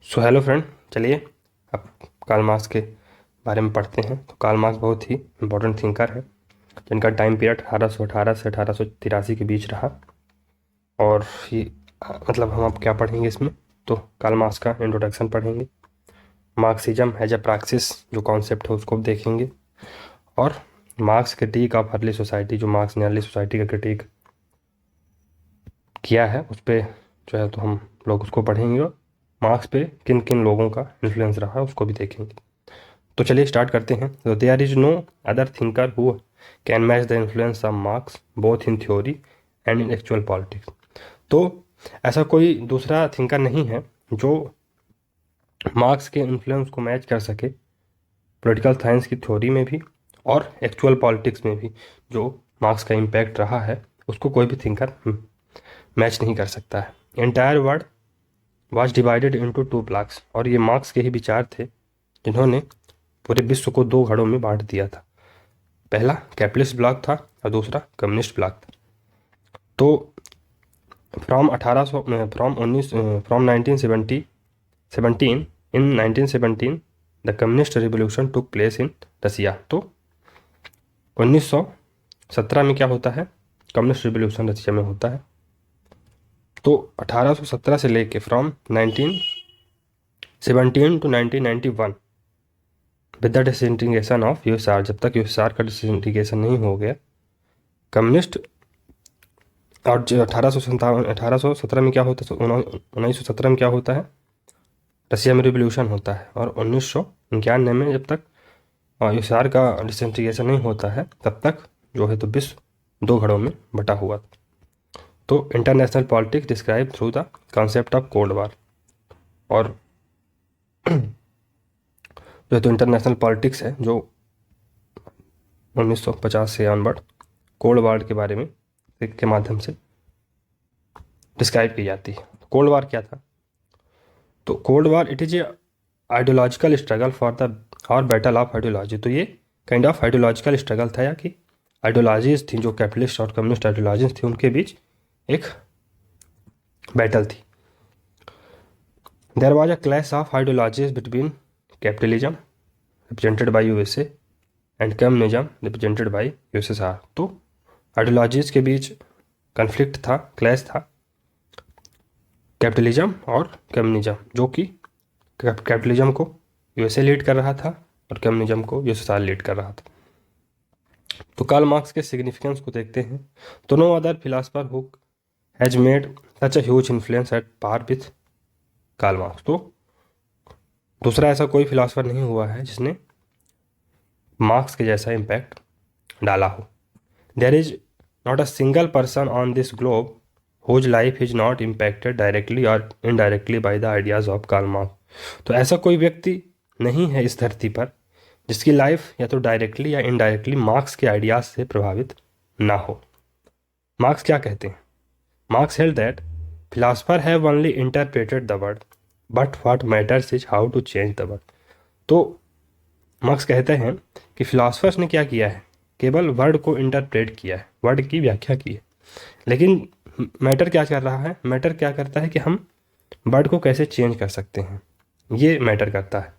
So hello friend, चलिए अब Karl Marx के बारे में पढ़ते हैं। तो कार्ल मार्क्स बहुत ही इम्पोर्टेंट थिंकर है जिनका टाइम पीरियड 1818 से 1883 के बीच रहा। और ये मतलब हम अब क्या पढ़ेंगे इसमें, तो कार्ल मार्क्स का इंट्रोडक्शन पढ़ेंगे, मार्क्सिज्म एज ए प्रैक्टिस जो कॉन्सेप्ट है उसको देखेंगे, और marks critic of early society, जो मार्क्स ने अर्ली सोसाइटी का क्रिटिक किया है उस पर जो है तो हम लोग उसको पढ़ेंगे, और मार्क्स पे किन किन लोगों का इन्फ्लुएंस रहा है उसको भी देखेंगे। तो चलिए स्टार्ट करते हैं। तो there is no other thinker who can match the influence of Marx both in theory and in actual politics. तो ऐसा कोई दूसरा थिंकर नहीं है जो मार्क्स के इन्फ्लुएंस को मैच कर सके पॉलिटिकल साइंस की थ्योरी में भी और एक्चुअल पॉलिटिक्स में भी। जो मार्क्स का इम्पैक्ट रहा है उसको कोई भी थिंकर मैच नहीं कर सकता है। Entire world was divided into two blocks, और ये मार्क्स के ही विचार थे जिन्होंने पूरे विश्व को दो घड़ों में बांट दिया था। पहला कैपिटलिस्ट ब्लॉक था और दूसरा कम्युनिस्ट ब्लॉक था। तो from 1800 from 19 from 1917 in 1917 the communist revolution took place in Russia. तो 1917 में क्या होता है, कम्युनिस्ट रिवोल्यूशन रसिया में होता है। तो 1817 से लेके from 1917 to 1991 with the disintegration of USR, जब तक यूएसआर का डिसइंटीग्रेशन नहीं हो गया कम्युनिस्ट। और जो 1817 में क्या होता है, 1917 में क्या होता है, रसिया में रिवोल्यूशन होता है। और 1991 में जब तक यूएसआर का डिसइंटीग्रेशन नहीं होता है तब तक जो है तो विश्व दो घड़ों में बटा हुआ था। तो international politics describe through the concept of cold war. और जो है तो इंटरनेशनल पॉलिटिक्स है जो 1950 से ऑनवर्ड कोल्ड वार के बारे में के माध्यम से डिस्क्राइब की जाती है। कोल्ड वार क्या था, तो cold war it is a ideological struggle for the और बैटल ऑफ आइडियोलॉजी। तो ये काइंड ऑफ आइडियोलॉजिकल स्ट्रगल था, या कि आइडियोलॉजीज थी जो कैपिटलिस्ट और कम्युनिस्ट आइडियोलॉजीज थी उनके बीच एक बैटल थी। There was a clash of ideologies between capitalism represented by USA and communism represented by USSR. तो आइडियोलॉजीज के बीच कन्फ्लिक्ट था, क्लैश था कैपिटलिज्म और कम्युनिज्म, जो कि कैपिटलिज्म को यूएसए लीड कर रहा था और कम्युनिज्म को यूएसएसआर लीड कर रहा था। तो कार्ल मार्क्स के सिग्निफिकेंस को देखते हैं। तो no other philosopher who has made such a huge influence at par with Karl Marx. तो दूसरा ऐसा कोई फिलासफर नहीं हुआ है जिसने मार्क्स के जैसा इम्पैक्ट डाला हो। There is not a single person on this globe whose life is not impacted directly और indirectly by the ideas of Karl Marx. तो ऐसा कोई व्यक्ति नहीं है इस धरती पर जिसकी लाइफ या तो डायरेक्टली या इनडायरेक्टली मार्क्स के आइडियाज से प्रभावित ना हो। मार्क्स क्या कहते हैं, Marx held that philosopher have only interpreted the word but what matters is how to change the word. तो मार्क्स कहते हैं कि फिलासफर्स ने क्या किया है, केवल वर्ड को इंटरप्रेट किया है, वर्ड की व्याख्या की है, लेकिन मैटर क्या कर रहा है, मैटर क्या करता है कि हम वर्ड को कैसे चेंज कर सकते हैं, ये मैटर करता है।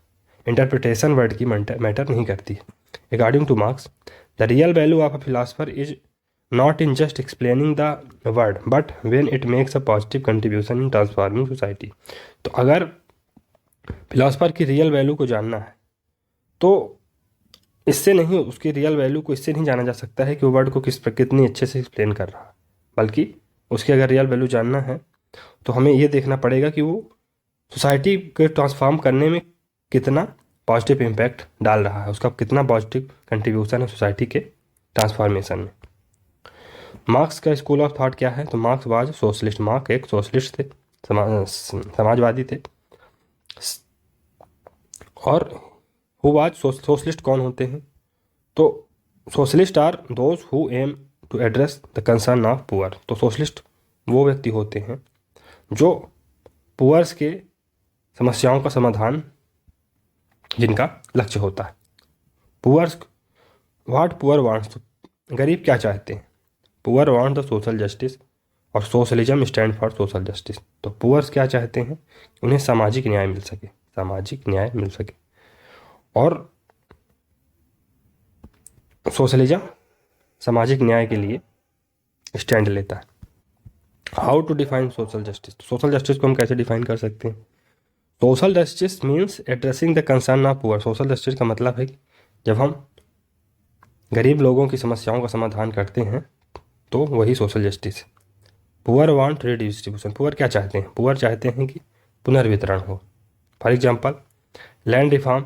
इंटरप्रिटेशन वर्ड की मैटर नहीं करती है। According to Marx the real value of a philosopher is not in just explaining the word but when it makes a positive contribution in transforming society. तो अगर फिलासफर की real value को जानना है तो इससे नहीं, उसकी रियल वैल्यू को इससे नहीं जाना जा सकता है कि वो वर्ड को कितनी अच्छे से एक्सप्लेन कर रहा है, बल्कि उसकी अगर रियल वैल्यू जानना है तो हमें ये देखना पड़ेगा कि वो सोसाइटी को ट्रांसफॉर्म करने में कितना पॉजिटिव इम्पैक्ट डाल रहा है, उसका कितना पॉजिटिव कंट्रीब्यूशन है सोसाइटी के ट्रांसफॉर्मेशन में। मार्क्स का स्कूल ऑफ थॉट क्या है, तो मार्क्स वाज सोशलिस्ट। मार्क्स एक सोशलिस्ट थे, समाजवादी थे। और हु वाज सोशलिस्ट कौन होते हैं, तो socialist are those who aim to address the concern of poor. तो सोशलिस्ट वो व्यक्ति होते हैं जो पुअर्स के समस्याओं का समाधान जिनका लक्ष्य होता है। पुअर्स व्हाट पुअर वांट्स, गरीब क्या चाहते हैं, poor want the social justice और socialism stand for social justice. तो पुअर्स क्या चाहते हैं, उन्हें सामाजिक न्याय मिल सके, सामाजिक न्याय मिल सके। और सोशलिज्म सामाजिक न्याय के लिए स्टैंड लेता है। How to define social justice, social justice को हम कैसे डिफाइन कर सकते हैं? Social justice means addressing the concern of poor. Social justice का मतलब है कि जब हम गरीब लोगों की समस्याओं का समाधान करते हैं तो वही सोशल जस्टिस है। पुअर वांट रीडिस्ट्रीब्यूशन, पुअर क्या चाहते हैं? पुअर चाहते हैं कि पुनर्वितरण हो। For example land reform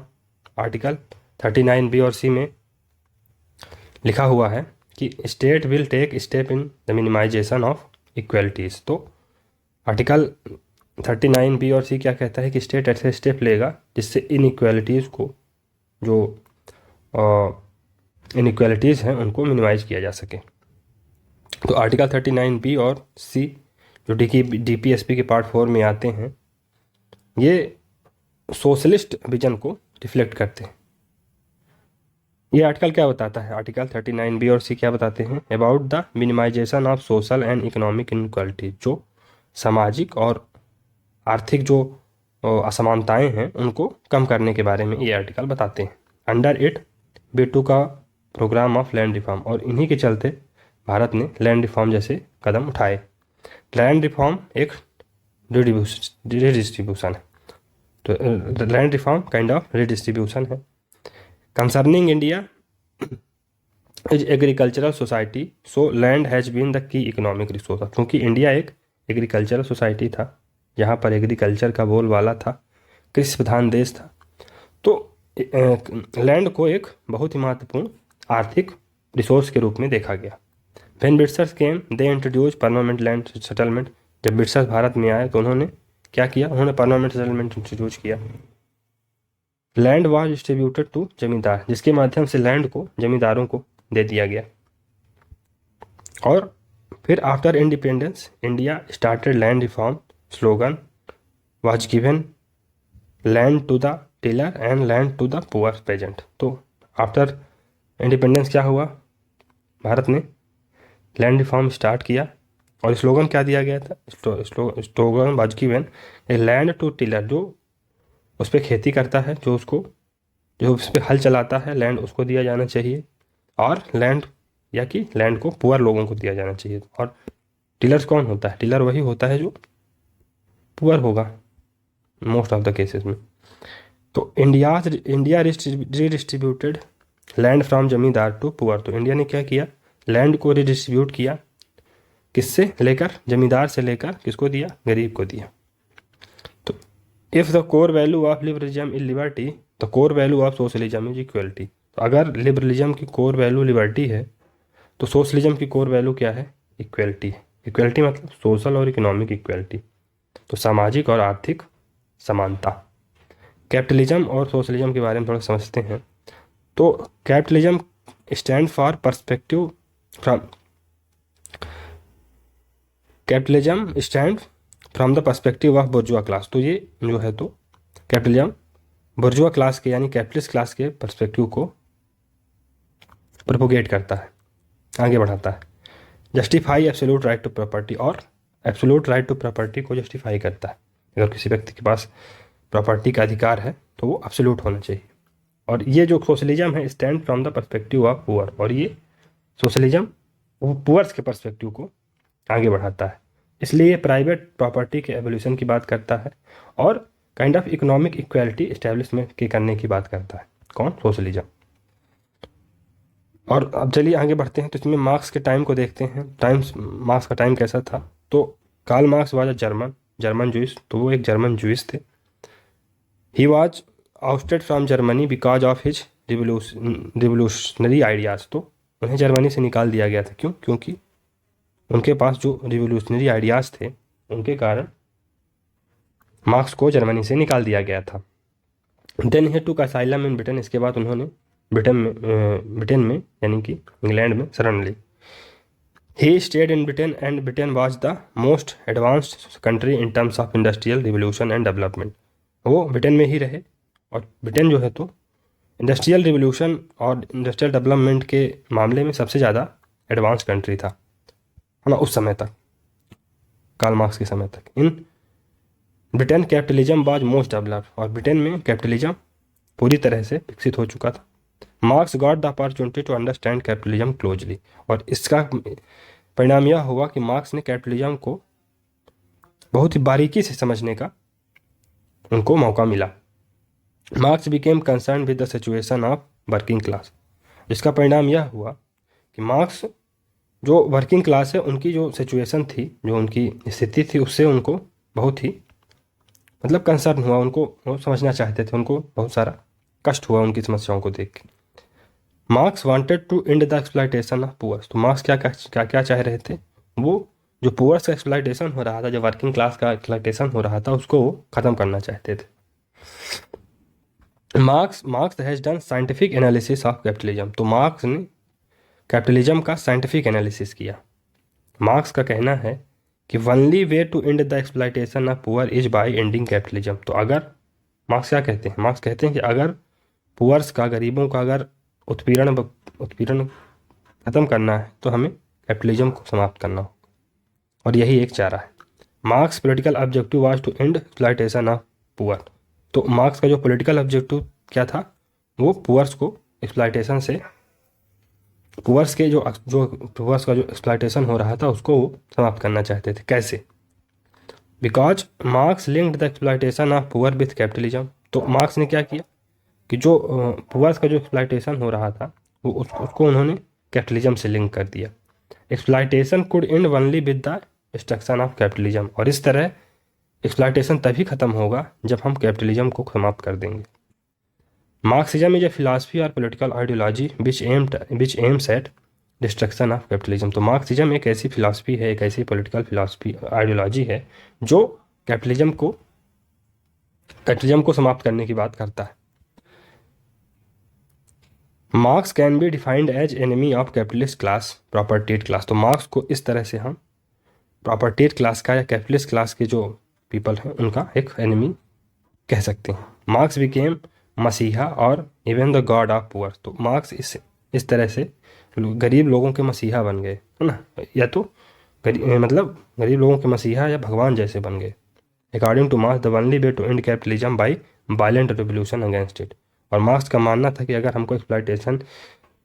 article 39B और C में लिखा हुआ है कि state will take step in the minimization of equalities. तो आर्टिकल 39B और C क्या कहता है कि स्टेट ऐसे स्टेप लेगा जिससे इनइक्वालिटीज़ को, जो इनइक्वालिटीज़ हैं उनको मिनिमाइज किया जा सके। तो आर्टिकल 39B और C जो DPSP के पार्ट 4 में आते हैं, ये सोशलिस्ट विजन को रिफ्लेक्ट करते हैं। ये आर्टिकल क्या बताता है? आर्टिकल 39B और C क्या बताते हैं? About the minimization of social and economic inequality, जो सामाजिक और आर्थिक जो असमानताएं हैं उनको कम करने के बारे में ये आर्टिकल बताते हैं। अंडर इट B2 का प्रोग्राम ऑफ लैंड रिफॉर्म, और इन्हीं के चलते भारत ने लैंड रिफॉर्म जैसे कदम उठाए। लैंड रिफॉर्म एक रिडिस्ट्रीब्यूशन है, तो land reform kind of redistribution है। Concerning India is agricultural society, so land has been the key economic resource. क्योंकि इंडिया एक एग्रीकल्चरल सोसाइटी था, जहाँ पर एग्रीकल्चर का बोलबाला था, कृषि प्रधान देश था, तो लैंड को एक बहुत ही महत्वपूर्ण आर्थिक रिसोर्स के रूप में देखा गया। When Britishers came they introduce permanent land settlement. जब ब्रिटिशर्स भारत में आए तो उन्होंने क्या किया? उन्होंने परमानेंट सेटलमेंट इंट्रोड्यूस किया। लैंड वाज डिस्ट्रीब्यूटेड टू जमींदार, जिसके माध्यम से लैंड को जमींदारों को दे दिया गया। और फिर after independence India started land reform, slogan was given land to the tiller and land to the poor peasant. तो आफ्टर इंडिपेंडेंस क्या हुआ? भारत ने लैंड रिफॉर्म स्टार्ट किया और स्लोगन क्या दिया गया था? Slogan was given land to tiller, जो उस पर खेती करता है, जो उस पर हल चलाता है, लैंड उसको दिया जाना चाहिए। और लैंड लैंड को पुअर लोगों को दिया जाना चाहिए। और टिलर्स कौन होता है? टिलर वही होता है जो पुअर होगा मोस्ट ऑफ द केसेस में। तो इंडिया रीडिस्ट्रीब्यूटेड लैंड फ्रॉम जमींदार टू पुअर। तो इंडिया ने क्या किया? लैंड को रीडिस्ट्रीब्यूट किया, किससे लेकर? जमींदार से लेकर किसको दिया? गरीब को दिया। तो if the core value of liberalism is liberty, the core value of socialism is equality. तो अगर लिबरलिज्म की कोर वैल्यू लिबर्टी है तो सोशलिज्म की कोर वैल्यू क्या है? इक्वलिटी है। इक्वलिटी मतलब सोशल और इकोनॉमिक इक्वलिटी, तो सामाजिक और आर्थिक समानता। कैपिटलिज्म और सोशलिज्म के बारे में थोड़ा समझते हैं। तो capitalism stand for perspective from capitalism stand from the perspective of बुर्जुआ class. तो ये जो है तो कैपिटलिज्म बुर्जुआ क्लास के यानी कैपिटलिस्ट क्लास के पर्सपेक्टिव को प्रोपोगेट करता है, आगे बढ़ाता है। Justify absolute right to property, और एब्सोल्यूट राइट टू प्रॉपर्टी को जस्टिफाई करता है। अगर किसी व्यक्ति के पास प्रॉपर्टी का अधिकार है तो वो एब्सोल्यूट होना चाहिए। और ये जो सोशलिज्म है stand from the perspective of poor, और ये सोशलिज्म वो पुअर्स के पर्सपेक्टिव को आगे बढ़ाता है। इसलिए ये प्राइवेट प्रॉपर्टी के एवोल्यूशन की बात करता है और kind of economic equality establishment के करने की बात करता है। कौन? सोशलिज्म। और अब चलिए आगे बढ़ते हैं। तो इसमें मार्क्स के टाइम को देखते हैं। मार्क्स का टाइम कैसा था? तो Karl Marx was a German Jewish, तो वो एक जर्मन जूइश थे। He was ousted from Germany because of his revolutionary ideas. तो उन्हें जर्मनी से निकाल दिया गया था। क्यों? क्योंकि उनके पास जो रिवोल्यूशनरी आइडियाज़ थे उनके कारण मार्क्स को जर्मनी से निकाल दिया गया था। Then he took asylum in Britain. इसके बाद उन्होंने ब्रिटेन में यानी कि इंग्लैंड में शरण ली। He stayed in Britain and Britain was the most advanced country in terms of industrial revolution and development. वो ब्रिटेन में ही रहे, और ब्रिटेन जो है तो इंडस्ट्रियल रिवोल्यूशन और इंडस्ट्रियल डेवलपमेंट के मामले में सबसे ज़्यादा एडवांस कंट्री था, है ना, उस समय तक। कार्ल मार्क्स के समय तक। In Britain capitalism was most developed, और ब्रिटेन में कैपिटलिज्म पूरी तरह से विकसित हो चुका था। Marx got the opportunity to understand capitalism closely, और इसका परिणाम यह हुआ कि मार्क्स ने कैपिटलिज्म को बहुत ही बारीकी से समझने का उनको मौका मिला। Marks became concern with the situation of working class. इसका परिणाम यह हुआ कि मार्क्स जो वर्किंग क्लास है उनकी जो सिचुएशन थी, जो उनकी स्थिति थी, उससे उनको बहुत ही मतलब कंसर्न हुआ, उनको वो समझना चाहते थे, उनको बहुत सारा कष्ट हुआ उनकी समस्याओं को देख के। Marx wanted to end the exploitation of poors. तो मार्क्स क्या चाह रहे थे, वो जो पुअर्स का एक्सप्लॉयटेशन हो रहा था, जो वर्किंग क्लास का एक्सप्लॉयटेशन हो रहा था, उसको वो ख़त्म करना चाहते थे। Marx has done scientific analysis of capitalism. तो मार्क्स ने कैपिटलिज्म का साइंटिफिक एनालिसिस किया। मार्क्स का कहना है कि only way to end the exploitation of poor is by ending capitalism. तो अगर मार्क्स क्या कहते हैं, मार्क्स कहते हैं कि अगर पुअर्स का, गरीबों का अगर उत्पीड़न ख़त्म करना है तो हमें कैपिटलिज्म को समाप्त करना होगा, और यही एक चारा है। Marx political objective was to end exploitation of poor. तो मार्क्स का जो पॉलिटिकल ऑब्जेक्टिव क्या था, वो पुअर्स को एक्सप्लॉयटेशन से, पुअर्स का जो एक्सप्लॉयटेशन हो रहा था उसको वो समाप्त करना चाहते थे। कैसे? Because marks linked the exploitation of poor with capitalism. तो मार्क्स ने क्या किया कि जो पुअर्स का जो एक्सप्लॉयटेशन हो रहा था वो उसको उन्होंने कैपिटलिज्म से लिंक कर दिया। Exploitation could and only with the destruction of capitalism, और इस तरह एक्सप्लॉयटेशन तभी खत्म होगा जब हम कैपिटलिज्म को समाप्त कर देंगे। मार्क्सिज्म इज ए फिलॉसफी और political ideology which aims at destruction of capitalism. तो मार्क्सिज्म एक ऐसी फिलॉसफी है, एक ऐसी पॉलिटिकल फिलॉसफी आइडियोलॉजी है जो कैपिटलिज्म को समाप्त करने की बात करता है। Marx can be defined as enemy of capitalist class, propertied class. तो मार्क्स को इस तरह से हम प्रॉपर्टीड क्लास का या कैपिटलिस्ट क्लास के जो पीपल हैं उनका एक एनिमी कह सकते हैं। मार्क्स बिकेम मसीहा और even the God of poor. तो मार्क्स इस तरह से गरीब लोगों के मसीहा बन गए, है ना, या तो गरीब लोगों के मसीहा या भगवान जैसे बन गए। According to Marx the only way to end capitalism by violent revolution against it. और मार्क्स का मानना था कि अगर हमको एक्सप्लॉयटेशन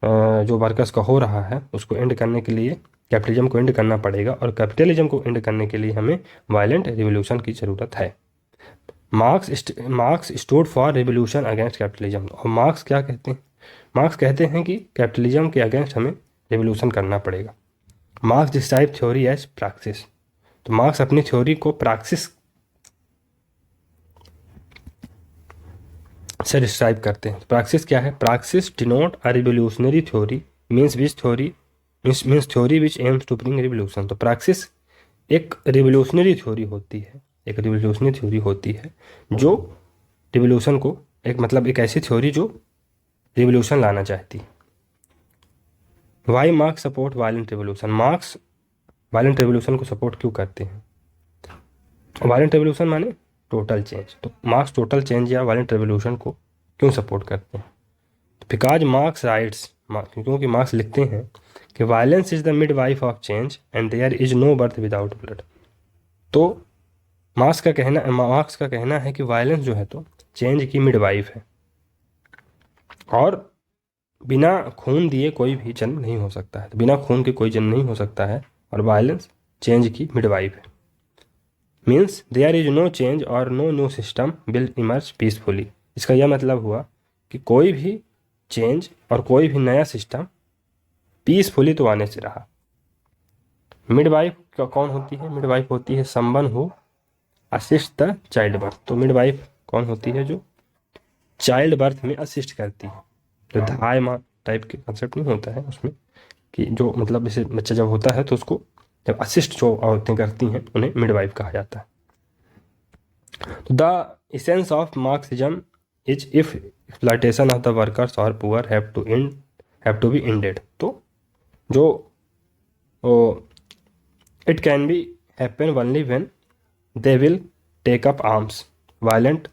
जो वर्कर्स का हो रहा है उसको एंड करने के लिए कैपिटलिज्म को एंड करना पड़ेगा, और कैपिटलिज्म को एंड करने के लिए हमें वायलेंट रिवोल्यूशन की ज़रूरत है। Marks stood for revolution against capitalism. और मार्क्स क्या कहते हैं, मार्क्स कहते हैं कि कैपिटलिज्म के अगेंस्ट हमें रिवोल्यूशन करना पड़ेगा। Marx describe theory as practice. तो मार्क्स अपनी थ्योरी को प्रैक्टिस से डिस्क्राइब करते हैं। प्रैक्टिस क्या है? Practice denote a revolutionary theory means theory which aims to bring revolution. तो प्रैक्टिस एक रिवोल्यूशनरी थ्योरी होती है, एक रिवोल्यूशनरी थ्योरी होती है जो रिवोल्यूशन को एक ऐसी थ्योरी जो रिवोल्यूशन लाना चाहती है। Why Marx support violent revolution. Marx violent revolution को सपोर्ट क्यों करते हैं? वायलेंट रिवोल्यूशन माने टोटल चेंज। तो मार्क्स टोटल चेंज या वायलेंट रिवोल्यूशन को क्यों सपोर्ट करते हैं? बिकॉज मार्क्स राइट्स, क्योंकि मार्क्स लिखते हैं कि violence is the midwife of change and there is no birth without blood. तो मार्क्स का कहना है कि वायलेंस जो है तो चेंज की मिड वाइफ है, और बिना खून दिए कोई भी जन्म नहीं हो सकता है। तो बिना खून के कोई जन्म नहीं हो सकता है, और वायलेंस चेंज की मिड वाइफ है। Means there is no change और no new system will emerge peacefully. इसका यह मतलब हुआ कि कोई भी चेंज और कोई भी नया सिस्टम पीसफुली तो आने से रहा। मिडवाइफ कौन होती है? मिडवाइफ होती है someone who assist the child birth. तो मिडवाइफ कौन होती है? जो चाइल्ड बर्थ में असिस्ट करती है। जो धाय माँ टाइप के कंसेप्ट नहीं होता है उसमें, कि जो जैसे बच्चा जब होता है तो उसको जब असिस्ट जो औरतें करती हैं उन्हें मिडवाइफ कहा जाता है। तो the essence of Marxism is if exploitation of the workers और poor have to be ended. तो जो it can be happen only when they will take up arms, violent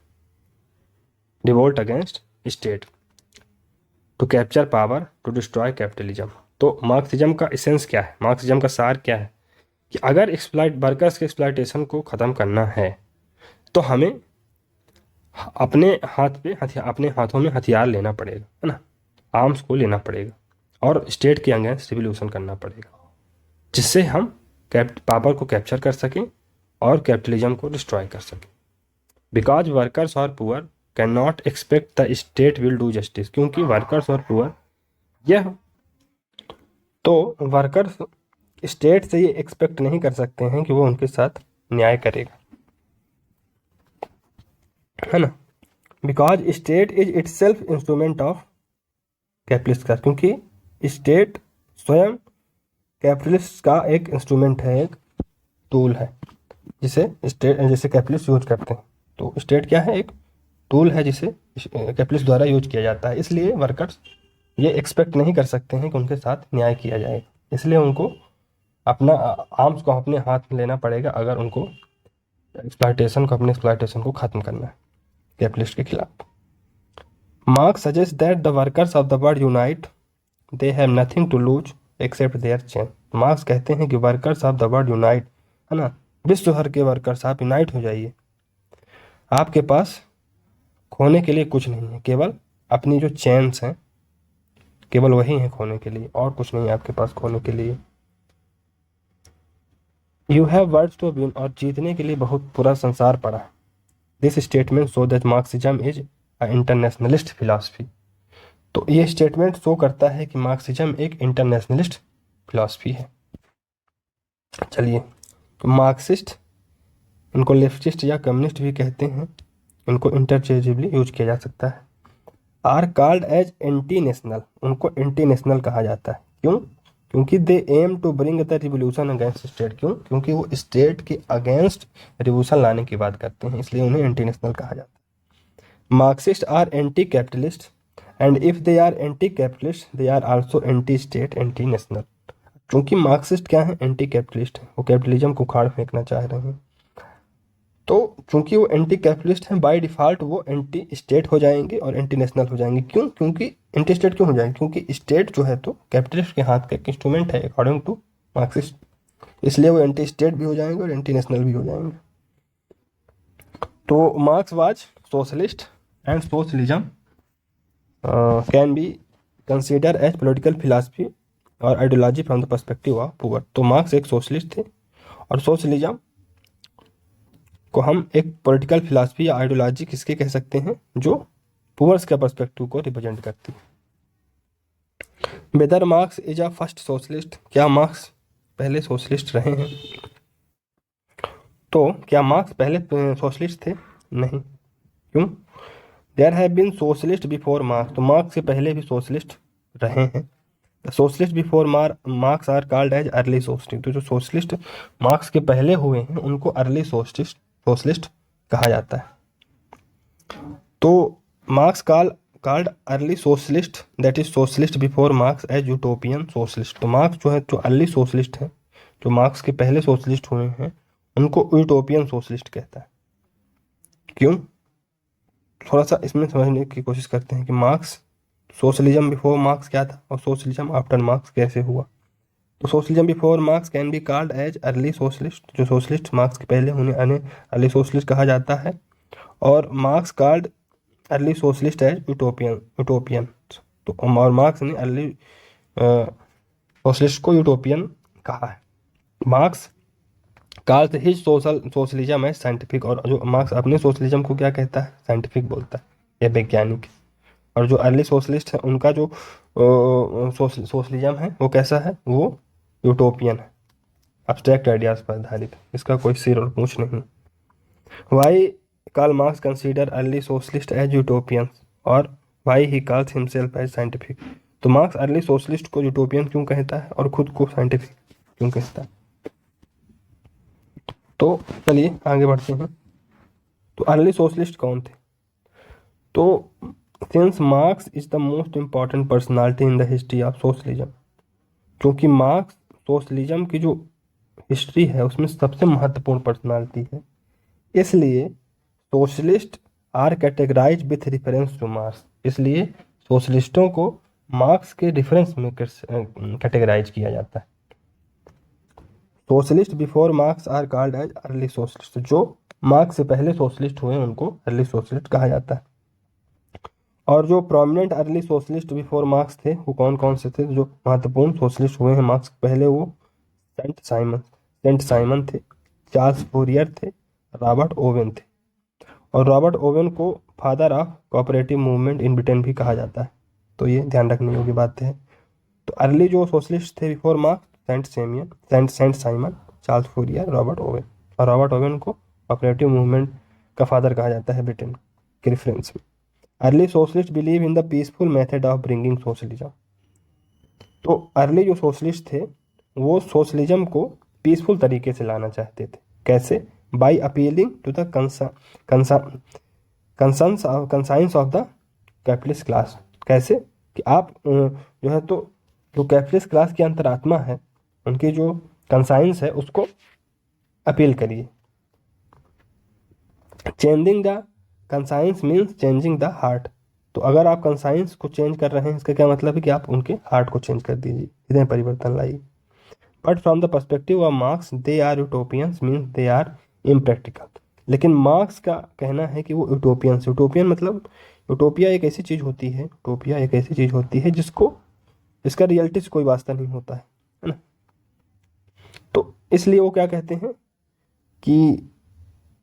revolt against state to capture power, to destroy capitalism. तो Marxism का essence क्या है? Marxism का सार क्या है? कि अगर वर्कर्स के एक्सप्लॉयटेशन को ख़त्म करना है तो हमें अपने अपने हाथों में हथियार लेना पड़ेगा, है ना, आर्म्स को लेना पड़ेगा और स्टेट के अगेंस्ट रिवोल्यूशन करना पड़ेगा, जिससे हम पावर को कैप्चर कर सकें और कैपिटलिज्म को डिस्ट्रॉय कर सकें। बिकॉज वर्कर्स और poor can not expect the state will do justice, क्योंकि वर्कर्स और पुअर यह तो वर्कर्स स्टेट से ये एक्सपेक्ट नहीं कर सकते हैं कि वो उनके साथ न्याय करेगा, है ना। Because state is itself instrument of capitalist का, क्योंकि स्टेट स्वयं कैपिटलिस्ट का एक इंस्ट्रूमेंट है, एक टूल है जिसे कैपिटलिस्ट यूज करते हैं। तो स्टेट क्या है, एक टूल है जिसे कैपिटलिस्ट द्वारा यूज किया जाता है। इसलिए वर्कर्स ये एक्सपेक्ट नहीं कर सकते हैं कि उनके साथ न्याय किया जाएगा, इसलिए उनको अपना आर्म्स को अपने हाथ में लेना पड़ेगा अगर उनको अपने एक्सप्लॉयटेशन को ख़त्म करना है कैपिटलिस्ट के खिलाफ। Marx suggest that the workers of the world unite, they have nothing to lose except their chain. Marx कहते हैं कि workers of the world unite, है ना, विश्व भर के वर्कर्स आप यूनाइट हो जाइए, आपके पास खोने के लिए कुछ नहीं है, केवल अपनी जो चेन्स हैं केवल वही हैं खोने के लिए, और कुछ नहीं है आपके पास खोने के लिए। You have words to win, और जीतने के लिए बहुत पूरा संसार पड़ा। This statement show that Marxism is a internationalist philosophy. तो ये स्टेटमेंट शो करता है कि मार्क्सिज्म एक इंटरनेशनलिस्ट फिलॉसफी है। चलिए, तो मार्क्सिस्ट, इनको लेफ्टिस्ट या कम्युनिस्ट भी कहते हैं, इनको इंटरचेंजेबली यूज किया जा सकता है। Are called as anti national, उनको एंटी नेशनल कहा जाता है। क्यों? क्योंकि they aim to bring the revolution against state. क्यों? क्योंकि वो स्टेट के अगेंस्ट रिवोल्यूशन लाने की बात करते हैं, इसलिए उन्हें एंटी नेशनल कहा जाता है। Marxist are anti capitalist, and if they are anti capitalist they are also anti state, anti national. क्योंकि मार्क्सिस्ट क्या है, एंटी कैपिटलिस्ट है, वो कैपिटलिज्म को उखाड़ फेंकना चाह रहे हैं। तो चूंकि वो एंटी कैपिटलिस्ट हैं, बाय डिफ़ॉल्ट वो एंटी स्टेट हो जाएंगे और एंटी नेशनल हो जाएंगे। क्यों? क्योंकि एंटी स्टेट क्यों हो जाएंगे? क्योंकि स्टेट जो है तो कैपिटलिस्ट के हाथ का एक इंस्ट्रूमेंट है अकॉर्डिंग टू मार्क्सिस्ट, इसलिए वो एंटी स्टेट भी हो जाएंगे और एंटी नेशनल भी हो जाएंगे। तो Marx was socialist and socialism can be consider as political philosophy और ideology from the perspective of poor. तो मार्क्स एक सोशलिस्ट थे और सोशलिज्म को हम एक पॉलिटिकल फिलासफी या आइडियोलॉजी किसके कह सकते हैं, जो पुअर्स के पर्सपेक्टिव को रिप्रेजेंट करती है। Whether Marx is a first socialist, क्या मार्क्स पहले सोशलिस्ट रहे हैं? तो क्या मार्क्स पहले सोशलिस्ट थे? नहीं। क्यों? There have been socialist before Marx, तो मार्क्स से पहले भी सोशलिस्ट रहे हैं। Socialist before Marx are called as early socialist. तो जो सोशलिस्ट मार्क्स के पहले हुए हैं उनको अर्ली सोशलिस्ट कहा जाता है। तो Marx called early socialist, that is socialist before Marx as utopian socialist. तो मार्क्स जो है जो अर्ली सोशलिस्ट है, जो मार्क्स के पहले सोशलिस्ट हुए हैं, उनको यूटोपियन सोशलिस्ट कहता है। क्यों? थोड़ा सा इसमें समझने की कोशिश करते हैं कि मार्क्स, सोशलिज्म बिफोर मार्क्स क्या था और सोशलिज्म आफ्टर मार्क्स कैसे हुआ। तो socialism before Marx can be called as early socialist, जो सोशलिस्ट मार्क्स के पहले उन्हें अर्ली सोशलिस्ट कहा जाता है, और Marx called early socialist as utopian. तो और मार्क्स ने अर्ली सोशलिस्ट को यूटोपियन कहा है। Marx called his socialism as scientific, और जो मार्क्स अपने सोशलिज्म को क्या कहता है, साइंटिफिक बोलता है या वैज्ञानिक। और जो अर्ली सोशलिस्ट है उनका जो सोशलिज्म है वो कैसा है, वो यूटोपियन है, अब्स्ट्रैक्ट आइडियाज पर आधारित, इसका कोई सिर और पूंछ नहीं। Why Karl Marx consider early socialist as utopian, और why he calls himself as scientific. तो मार्क्स अर्ली सोशलिस्ट को यूटोपियन क्यों कहता है और खुद को साइंटिफिक क्यों कहता है? तो चलिए आगे बढ़ते हैं। तो अर्ली सोशलिस्ट कौन थे? तो since marks is the most important personality in the history of socialism, क्योंकि मार्क्स सोशलिज्म की जो हिस्ट्री है उसमें सबसे महत्वपूर्ण पर्सनालिटी है, इसलिए socialist are categorize with reference to Marx. इसलिए सोशलिस्टों को मार्क्स के रेफरेंस में कैटेगराइज किया जाता है। Socialist before Marx are called as early socialist, जो मार्क्स से पहले सोशलिस्ट हुए उनको अर्ली सोशलिस्ट कहा जाता है। और जो prominent early socialist before marks थे वो कौन कौन से थे, जो महत्वपूर्ण सोशलिस्ट हुए हैं मार्क्स पहले, वो सेंट साइमन थे, चार्ल्स फूरियर थे, रॉबर्ट ओवेन थे। और रॉबर्ट ओवेन को father of cooperative movement in Britain भी कहा जाता है, तो ये ध्यान रखने योग्य बातें हैं। तो अर्ली जो सोशलिस्ट थे before Marx, Saint Simon, Charles Fourier, Robert Owen. और रॉबर्ट ओवेन को कोऑपरेटिव मूवमेंट का फादर कहा जाता है ब्रिटेन के रेफरेंस में। Early socialist believe in the peaceful method of bringing socialism. तो अर्ली जो सोशलिस्ट थे वो सोशलिज्म को पीसफुल तरीके से लाना चाहते थे। कैसे? By appealing to the conscience of the capitalist class. कैसे? कि आप जो है तो जो कैपिटलिस्ट क्लास की अंतरात्मा है, उनकी जो कंसाइंस है उसको अपील करिए। Changing the conscience means changing the heart. तो अगर आप कंसाइंस को चेंज कर रहे हैं, इसका क्या मतलब है कि आप उनके हार्ट को चेंज कर दीजिए, इतने परिवर्तन लाइए। But from the perspective of Marx they are utopians, means they are impractical. लेकिन मार्क्स का कहना है कि वो यूटोपियंस, यूटोपियन मतलब यूटोपिया एक ऐसी चीज़ होती है, यूटोपिया एक ऐसी चीज़ होती है जिसको इसका रियलिटी से कोई वास्ता नहीं होता है ना। तो इसलिए वो क्या कहते हैं कि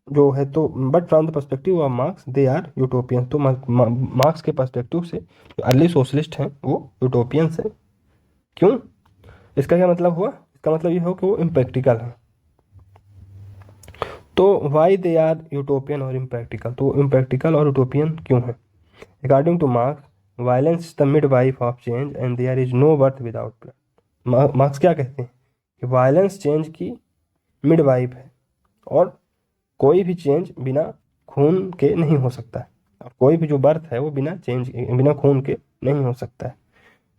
जो है तो but from the perspective of Marx they are utopians. तो मार्क्स के पर्सपेक्टिव से जो अर्ली सोशलिस्ट हैं वो यूटोपियंस हैं। क्यों? इसका क्या मतलब हुआ? इसका मतलब ये हो कि वो इम्प्रैक्टिकल है। तो वाई दे आर यूटोपियन और इम्प्रैक्टिकल? तो इम्प्रैक्टिकल और यूटोपियन क्यों है? According to Marx, violence is the midwife of change and there is no birth without blood. Marx क्या कहते हैं कि वायलेंस चेंज की मिड वाइफ है और कोई भी चेंज बिना खून के नहीं हो सकता है, और कोई भी जो बर्थ है वो बिना खून के नहीं हो सकता है।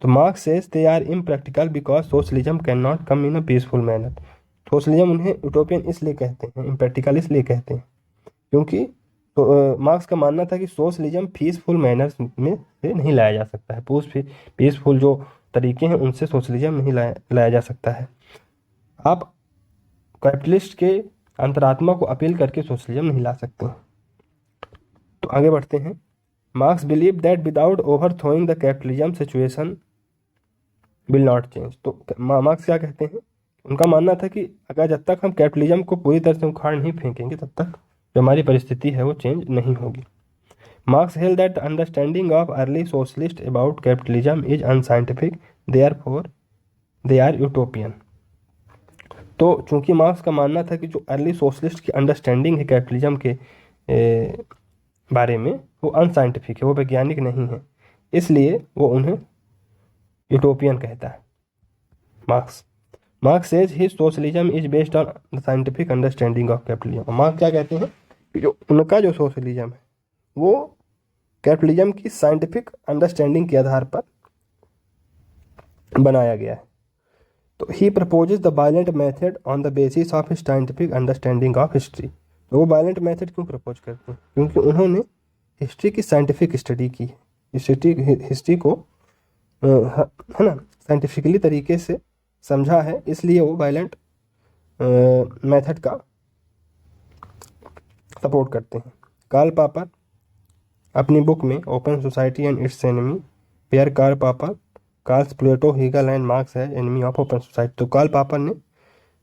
तो Marx says they are impractical because socialism can not come in a peaceful manner. Socialism उन्हें यूटोपियन इसलिए कहते हैं, इम्प्रैक्टिकल इसलिए कहते हैं क्योंकि तो मार्क्स का मानना था कि सोशलिज्म पीसफुल मैनर्स में से नहीं लाया जा सकता है। पीसफुल जो तरीके हैं उनसे सोशलिज्म नहीं लाया जा सकता है। आप कैपिटलिस्ट के अंतरात्मा को अपील करके सोशलिज्म नहीं ला सकते। तो आगे बढ़ते हैं। Marks believe that without ओवरथ्रोइंग the capitalism situation will not change. तो मार्क्स क्या कहते हैं? उनका मानना था कि अगर जब तक हम कैपिटलिज्म को पूरी तरह से उखाड़ नहीं फेंकेंगे तब तक जो हमारी परिस्थिति है वो चेंज नहीं होगी। Marx held that understanding of early socialist about capitalism is unscientific, therefore they are utopian. तो चूंकि मार्क्स का मानना था कि जो अर्ली सोशलिस्ट की अंडरस्टैंडिंग है कैपिटलिज्म के बारे में वो अनसाइंटिफिक है, वो वैज्ञानिक नहीं है, इसलिए वो उन्हें यूटोपियन कहता है। Marks says his socialism is based on the scientific understanding of capitalism. Marks क्या कहते हैं कि जो उनका जो सोशलिज्म है वो कैपिटलिज्म की साइंटिफिक अंडरस्टैंडिंग के आधार पर बनाया गया है। तो he proposes the violent method on the basis of scientific understanding of history. तो वो वायलेंट मेथड क्यों प्रपोज करते हैं? क्योंकि उन्होंने हिस्ट्री की साइंटिफिक स्टडी की है, हिस्ट्री को है ना साइंटिफिकली तरीके से समझा है, इसलिए वो वायलेंट मेथड का सपोर्ट करते हैं। कार्ल पापर अपनी बुक में Open Society and its enemy per Karl Popper calls Plato Hegel and Marx है एनिमी ऑफ ओपन सोसाइटी। तो कार्ल पापर ने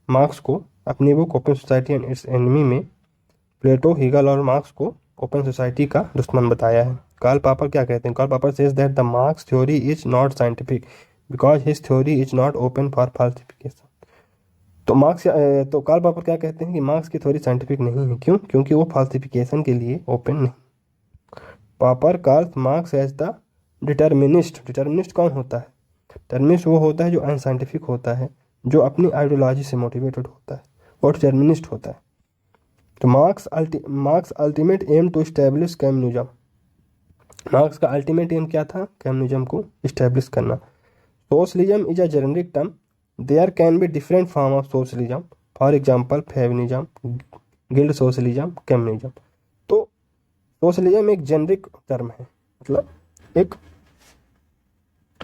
मार्क्स को अपनी book Open Society and its enemy में प्लेटो हीगल और मार्क्स को ओपन सोसाइटी का दुश्मन बताया है। कार्ल पापर क्या कहते हैं? Karl Popper says that the Marx theory is not scientific because his theory is not open for falsification. तो कार्ल पापर क्या कहते हैं कि मार्क्स की थ्योरी साइंटिफिक नहीं है। क्यों? क्योंकि वो फाल्सिफिकेशन के लिए ओपन नहीं। Popper calls Marx as the determinist. Determinist कौन होता है? डिटर्मिनिस्ट वो होता है जो अनसाइंटिफिक होता है, जो अपनी आइडियोलॉजी से मोटिवेटेड होता है, वो डिटर्मिनिस्ट होता है। तो Marx ultimate aim to establish communism. Marx का अल्टीमेट एम क्या था? कम्युनिज्म को इस्टेब्लिश करना। Socialism is a generic term, there can be different form of socialism, for example feminism, guild socialism, communism. तो सोशलिज्म एक जेनरिक टर्म है, मतलब एक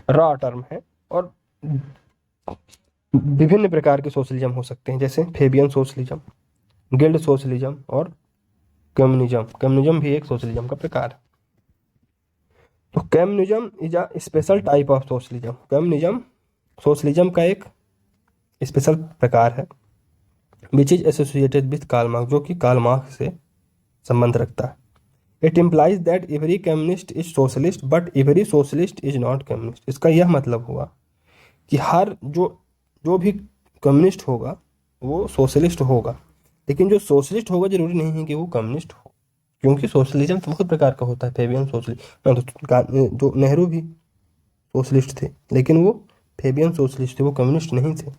रॉ टर्म है, और विभिन्न प्रकार के सोशलिज्म हो सकते हैं, जैसे फेबियन सोशलिज्म, गिल्ड सोशलिज्म और कम्युनिज्म। कम्युनिज्म भी एक सोशलिज्म का प्रकार है। तो communism is a special type of socialism. Communism socialism का एक स्पेशल प्रकार है, which is associated with Karl Marx, जो कि कार्ल मार्क्स से संबंध रखता है। It implies that every communist is socialist but every socialist is not communist. इसका यह मतलब हुआ कि हर जो जो भी कम्युनिस्ट होगा वो सोशलिस्ट होगा, लेकिन जो सोशलिस्ट होगा जरूरी नहीं है कि वो कम्युनिस्ट हो, क्योंकि सोशलिज्म तो बहुत प्रकार का होता है। फेबियन सोशलिज्म, तो जो नेहरू भी सोशलिस्ट थे, लेकिन वो फेबियन सोशलिस्ट थे, वो कम्युनिस्ट नहीं थे।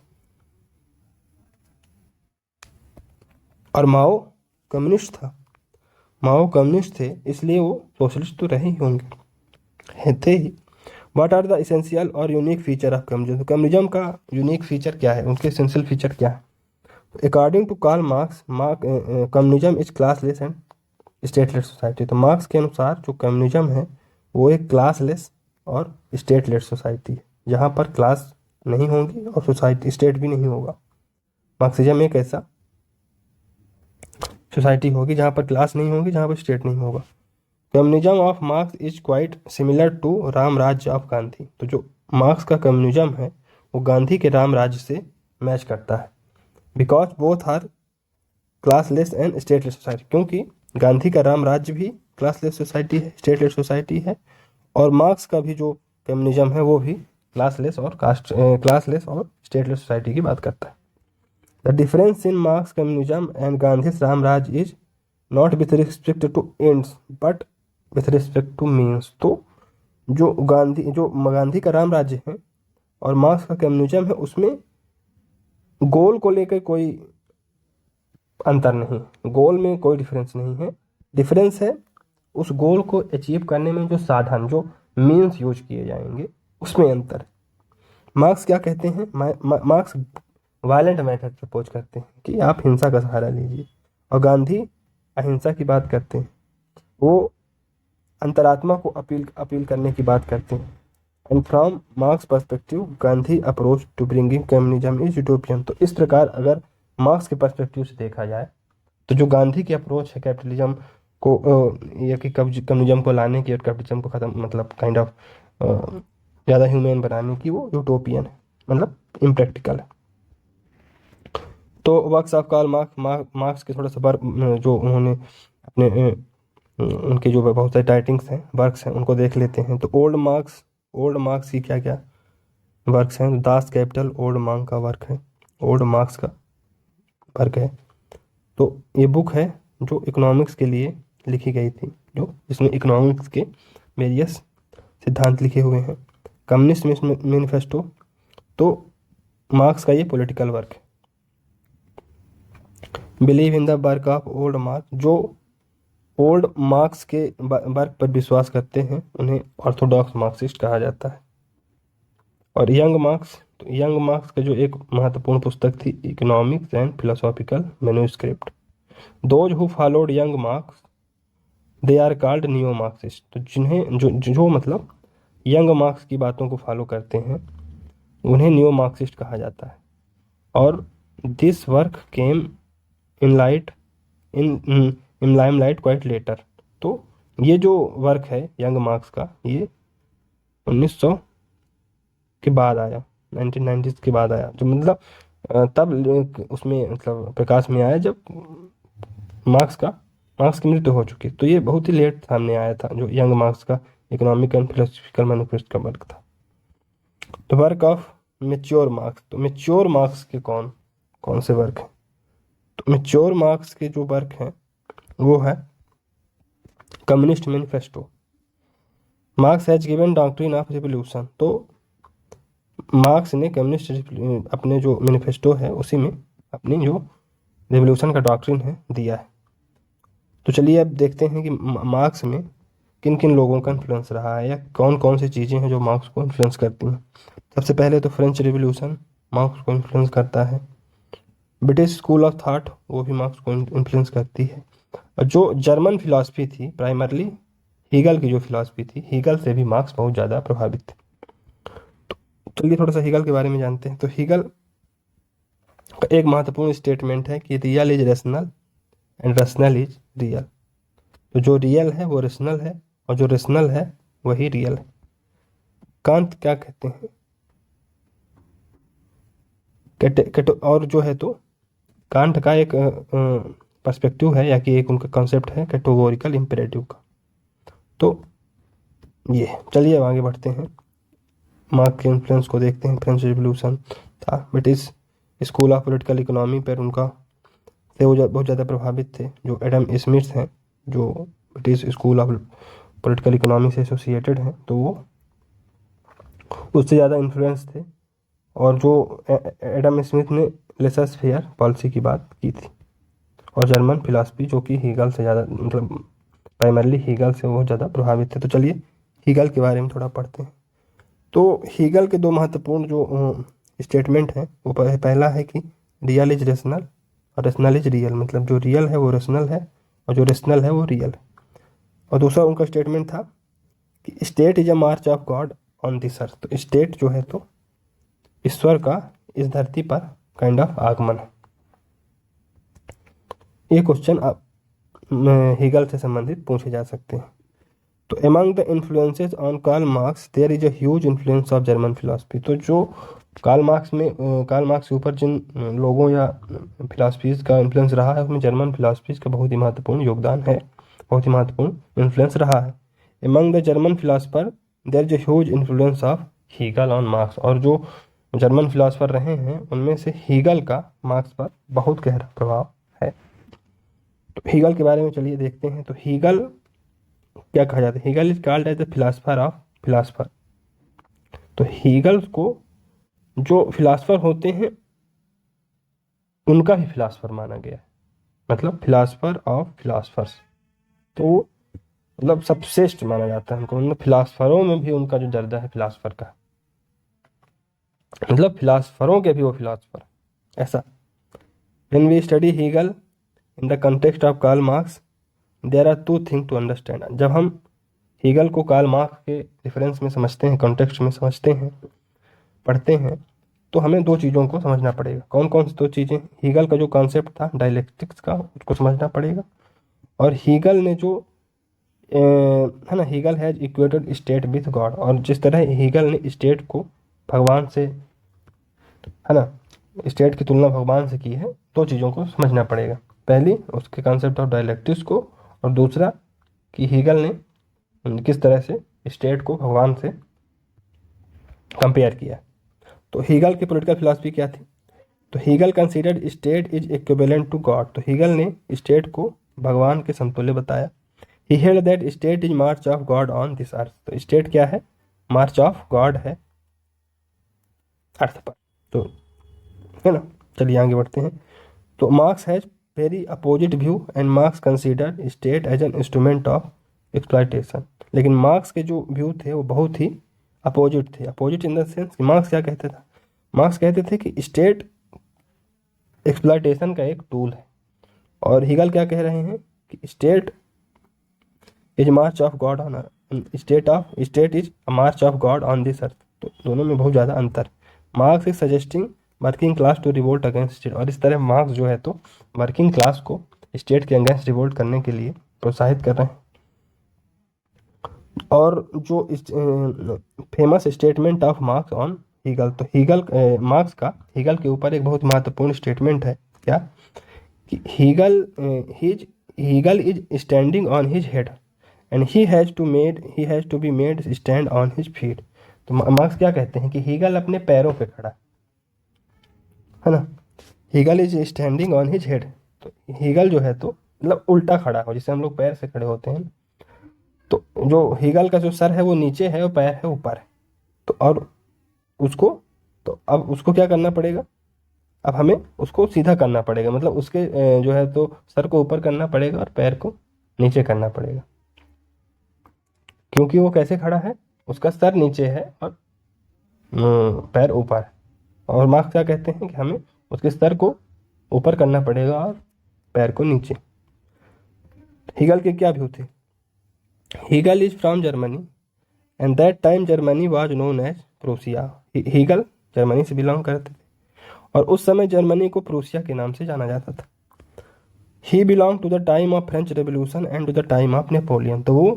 और माओ कम्युनिस्ट था, माओ कम्युनिस्ट थे, इसलिए वो सोशलिस्ट तो रहे ही होंगे, थे ही। व्हाट आर द इसेंशियल और unique feature of communism. Communism का यूनिक फीचर क्या है, उनके इसेंशियल फीचर क्या है? According to Karl Marx, communism is classless and stateless society. तो मार्क्स के अनुसार जो कम्युनिज्म है वो एक क्लासलेस और स्टेटलेस सोसाइटी है, जहाँ पर क्लास नहीं होंगी और सोसाइटी स्टेट भी नहीं होगा। मार्क्सिज्म एक ऐसा सोसाइटी होगी जहाँ पर क्लास नहीं होगी, जहाँ पर स्टेट नहीं होगा। Communism of Marx is quite similar to Ram Rajya of Gandhi. तो जो मार्क्स का कम्युनिज्म है वो गांधी के राम राज्य से मैच करता है, because both are classless and stateless society, क्योंकि गांधी का राम राज्य भी क्लासलेस सोसाइटी है, स्टेटलेस सोसाइटी है, और मार्क्स का भी जो कम्युनिज्म है वो भी क्लासलेस और स्टेटलेस सोसाइटी की बात करता है। The difference in marks communism and Gandhi's Ram Raj is not with respect two ends but with respect two means. तो जो गांधी का राम राज्य है और मार्क्स का कम्युनिज्म है, उसमें गोल को लेकर कोई अंतर नहीं, गोल में कोई डिफरेंस नहीं है। डिफरेंस है उस गोल को अचीव करने में जो साधन, जो मीन्स यूज किए जाएंगे, उसमें अंतर है। मार्क्स क्या कहते हैं, मार्क्स वायलेंट मेथड प्रपोज करते हैं कि आप हिंसा का सहारा लीजिए, और गांधी अहिंसा की बात करते हैं, वो अंतरात्मा को अपील करने की बात करते हैं। And from Marx perspective Gandhi approach to bringing communism is utopian. तो इस प्रकार अगर मार्क्स के पर्सपेक्टिव से देखा जाए तो जो गांधी की अप्रोच है कैपिटलिज्म को या कि कम्युनिज्म को लाने की और कैपिटलिज्म को खत्म, मतलब काइंड ऑफ ज़्यादा ह्यूमन बनाने की, वो यूटोपियन है, मतलब इम्प्रैक्टिकल है। तो वर्क्स ऑफ कार्ल मार्क्स के थोड़ा सा जो उन्होंने अपने उनके जो बहुत सारे राइटिंग्स हैं, वर्क्स हैं, उनको देख लेते हैं। तो ओल्ड मार्क्स की क्या क्या वर्क्स हैं? दास कैपिटल ओल्ड मार्क्स का वर्क है, ओल्ड मार्क्स का वर्क है। तो ये बुक है जो इकोनॉमिक्स के लिए लिखी गई थी, जो इसमें इकोनॉमिक्स के वेरियस सिद्धांत लिखे हुए हैं। कम्युनिस्ट मैनिफेस्टो, तो मार्क्स का ये पॉलिटिकल वर्क है। Believe in the work of old marks, जो ओल्ड मार्क्स के वर्क पर विश्वास करते हैं उन्हें ऑर्थोडॉक्स मार्क्सिस्ट कहा जाता है। और यंग मार्क्स, तो यंग मार्क्स का जो एक महत्वपूर्ण पुस्तक थी, economics and philosophical manuscript. Those who followed young Marx they are called neo Marxist. तो जिन्हें जो मतलब यंग मार्क्स की बातों को फॉलो करते हैं उन्हें नियो मार्क्सिस्ट कहा जाता है। और this work came in limelight quite later. तो ये जो वर्क है यंग मार्क्स का, ये 1900 के बाद आया, 1990s के बाद आया, जो मतलब तब उसमें मतलब प्रकाश में आया जब मार्क्स की मृत्यु हो चुकी। तो ये बहुत ही लेट सामने आया था, जो यंग मार्क्स का इकोनॉमिक एंड फिलोसफिकल मैनिफेस्टो का वर्क था। तो वर्क ऑफ मेच्योर मार्क्स, तो मेच्योर मार्क्स के कौन कौन से वर्क हैं? तो मेच्योर मार्क्स के जो वर्क हैं वो है communist manifesto. Marks has given doctrine of revolution. तो मार्क्स ने कम्युनिस्ट अपने जो मैनिफेस्टो है उसी में अपनी जो रिवोल्यूशन का डॉक्ट्रिन है दिया है। तो चलिए अब देखते हैं कि मार्क्स में किन किन लोगों का इन्फ्लुएंस रहा है, या कौन कौन सी चीज़ें हैं जो मार्क्स को इन्फ्लुएंस करती हैं। सबसे पहले तो फ्रेंच रिवोल्यूशन मार्क्स को इन्फ्लुएंस करता है। ब्रिटिश स्कूल ऑफ थॉट, वो भी मार्क्स को इन्फ्लुएंस करती है। और जो जर्मन फिलॉसफी थी, प्राइमरली हीगल की जो फिलॉसफी थी, हीगल से भी मार्क्स बहुत ज़्यादा प्रभावित थे। तो चलिए थोड़ा सा हीगल के बारे में जानते हैं। तो हीगल एक महत्वपूर्ण स्टेटमेंट है कि real is rational and rational is real. तो जो रियल है वो रेशनल है और जो रेशनल है वही रियल है। कांत क्या कहते हैं, और जो है तो कांट का एक पर्सपेक्टिव है या कि एक उनका कॉन्सेप्ट है कैटेगोरिकल इंपेरेटिव का। तो ये चलिए अब आगे बढ़ते हैं, मार्क्स के इन्फ्लुएंस को देखते हैं। फ्रेंच रिवॉल्यूशन था, British school of political economy पर उनका से वो बहुत ज़्यादा प्रभावित थे। जो एडम स्मिथ हैं, जो British school of political economy से एसोसिएटेड हैं, तो वो उससे ज़्यादा इन्फ्लुएंस थे। और जो एडम स्मिथ ने लेसस फेयर पॉलिसी की बात की थी, और जर्मन फिलासफी जो कि हीगल से ज़्यादा, मतलब प्राइमरली हीगल से बहुत ज़्यादा प्रभावित थे। तो चलिए हीगल के बारे में थोड़ा पढ़ते हैं। तो हीगल के दो महत्वपूर्ण जो स्टेटमेंट हैं, वो पहला है कि रियल इज रेशनल और रेशनल इज रियल, मतलब जो रियल है वो रेशनल है और जो रेशनल है वो रियल है। और दूसरा उनका स्टेटमेंट था कि state is a March of God on this earth. तो स्टेट जो है तो ईश्वर का इस धरती पर काइंड ऑफ आगमन है। ये क्वेश्चन आप हीगल से संबंधित पूछे जा सकते हैं। तो among the influences on Karl Marx there is a huge influence of German philosophy. तो जो कार्ल मार्क्स के ऊपर जिन लोगों या फिलासफीज का इन्फ्लुएंस रहा है, उसमें जर्मन फिलासफीज का बहुत ही महत्वपूर्ण योगदान है, बहुत ही महत्वपूर्ण इन्फ्लुएंस रहा है। Among the German philosopher there is a huge influence of Hegel on Marx. और जो जर्मन फिलासफर रहे हैं उनमें से हीगल का मार्क्स पर बहुत गहरा प्रभाव है। तो हीगल के बारे में चलिए देखते हैं। तो हीगल क्या कहा जाता है, Hegel is called as the philosopher of philosopher. तो हीगल को जो फिलासफर होते हैं उनका ही फिलासफर माना गया है, मतलब फिलासफर ऑफ फिलासफर्स। तो मतलब सबसे श्रेष्ठ माना जाता है उनको, मतलब फिलासफरों में भी उनका जो दर्जा है फिलासफर का, मतलब फिलासफरों के भी वो फिलासफर ऐसा। When we study Hegel in the context of Karl Marx there are two thing to understand. जब हम हीगल को कार्ल मार्क्स के रेफरेंस में समझते हैं, कॉन्टेक्स्ट में समझते हैं, पढ़ते हैं, तो हमें दो चीज़ों को समझना पड़ेगा। कौन कौन सी दो चीज़ें, हीगल का जो कॉन्सेप्ट था डायलेक्टिक्स का, उसको समझना पड़ेगा। और हीगल ने जो है ना, Hegel has equated state with God, और जिस तरह हीगल ने स्टेट को भगवान से, है ना, स्टेट की तुलना भगवान से की है, दो चीज़ों को समझना पड़ेगा। पहली उसके कॉन्सेप्ट ऑफ डायलेक्टिक्स को, और दूसरा कि हीगल ने किस तरह से स्टेट को भगवान से कंपेयर किया। तो हीगल की पॉलिटिकल फिलॉसफी क्या थी, तो Hegel considered state is equivalent to God. तो हीगल ने स्टेट को भगवान के समतुल्य बताया। He held that state is march of God on this earth. तो स्टेट क्या है, मार्च ऑफ गॉड है अर्थ पर। तो है ना, चलिए आगे बढ़ते हैं। तो Marx has very opposite view and Marx consider state as an instrument of exploitation. लेकिन मार्क्स के जो व्यू थे वो बहुत ही अपोजिट थे। अपोजिट इन द सेंस कि मार्क्स क्या कहते थे, मार्क्स कहते थे कि स्टेट एक्सप्लॉयटेशन का एक टूल है, और हीगल क्या कह रहे हैं कि state is march of God on, state is march of God on this earth. तो दोनों में बहुत ज़्यादा अंतर। Marx is suggesting working class to revolt against state, और इस तरह मार्क्स जो है तो वर्किंग क्लास को स्टेट के अगेंस्ट रिवोल्ट करने के लिए प्रोत्साहित कर रहे हैं। और जो famous statement of Marx on Hegel, तो हीगल के ऊपर एक बहुत महत्वपूर्ण स्टेटमेंट है क्या, कि Hegel is standing on his head and he has to be made stand on his feet. तो मार्क्स क्या कहते हैं कि हीगल अपने पैरों पे खड़ा है ना, Hegel is standing on his head. तो हीगल जो है तो मतलब उल्टा खड़ा हो, जैसे हम लोग पैर से खड़े होते हैं। तो जो हीगल का जो सर है वो नीचे है और पैर है ऊपर है। तो और उसको, तो अब उसको क्या करना पड़ेगा, अब हमें उसको सीधा करना पड़ेगा, मतलब उसके जो है तो सर को ऊपर करना पड़ेगा और पैर को नीचे करना पड़ेगा। क्योंकि वो कैसे खड़ा है, उसका सर नीचे है और पैर ऊपर है। और मार्क्स क्या कहते हैं कि हमें उसके सर को ऊपर करना पड़ेगा और पैर को नीचे। हीगल के क्या व्यू थे, Hegel is from Germany and that time Germany was known as Prussia. Hegel Germany से बिलोंग करते थे, और उस समय जर्मनी को प्रूसिया के नाम से जाना जाता था। He belong to the time of French revolution and to the time of Napoleon. तो वो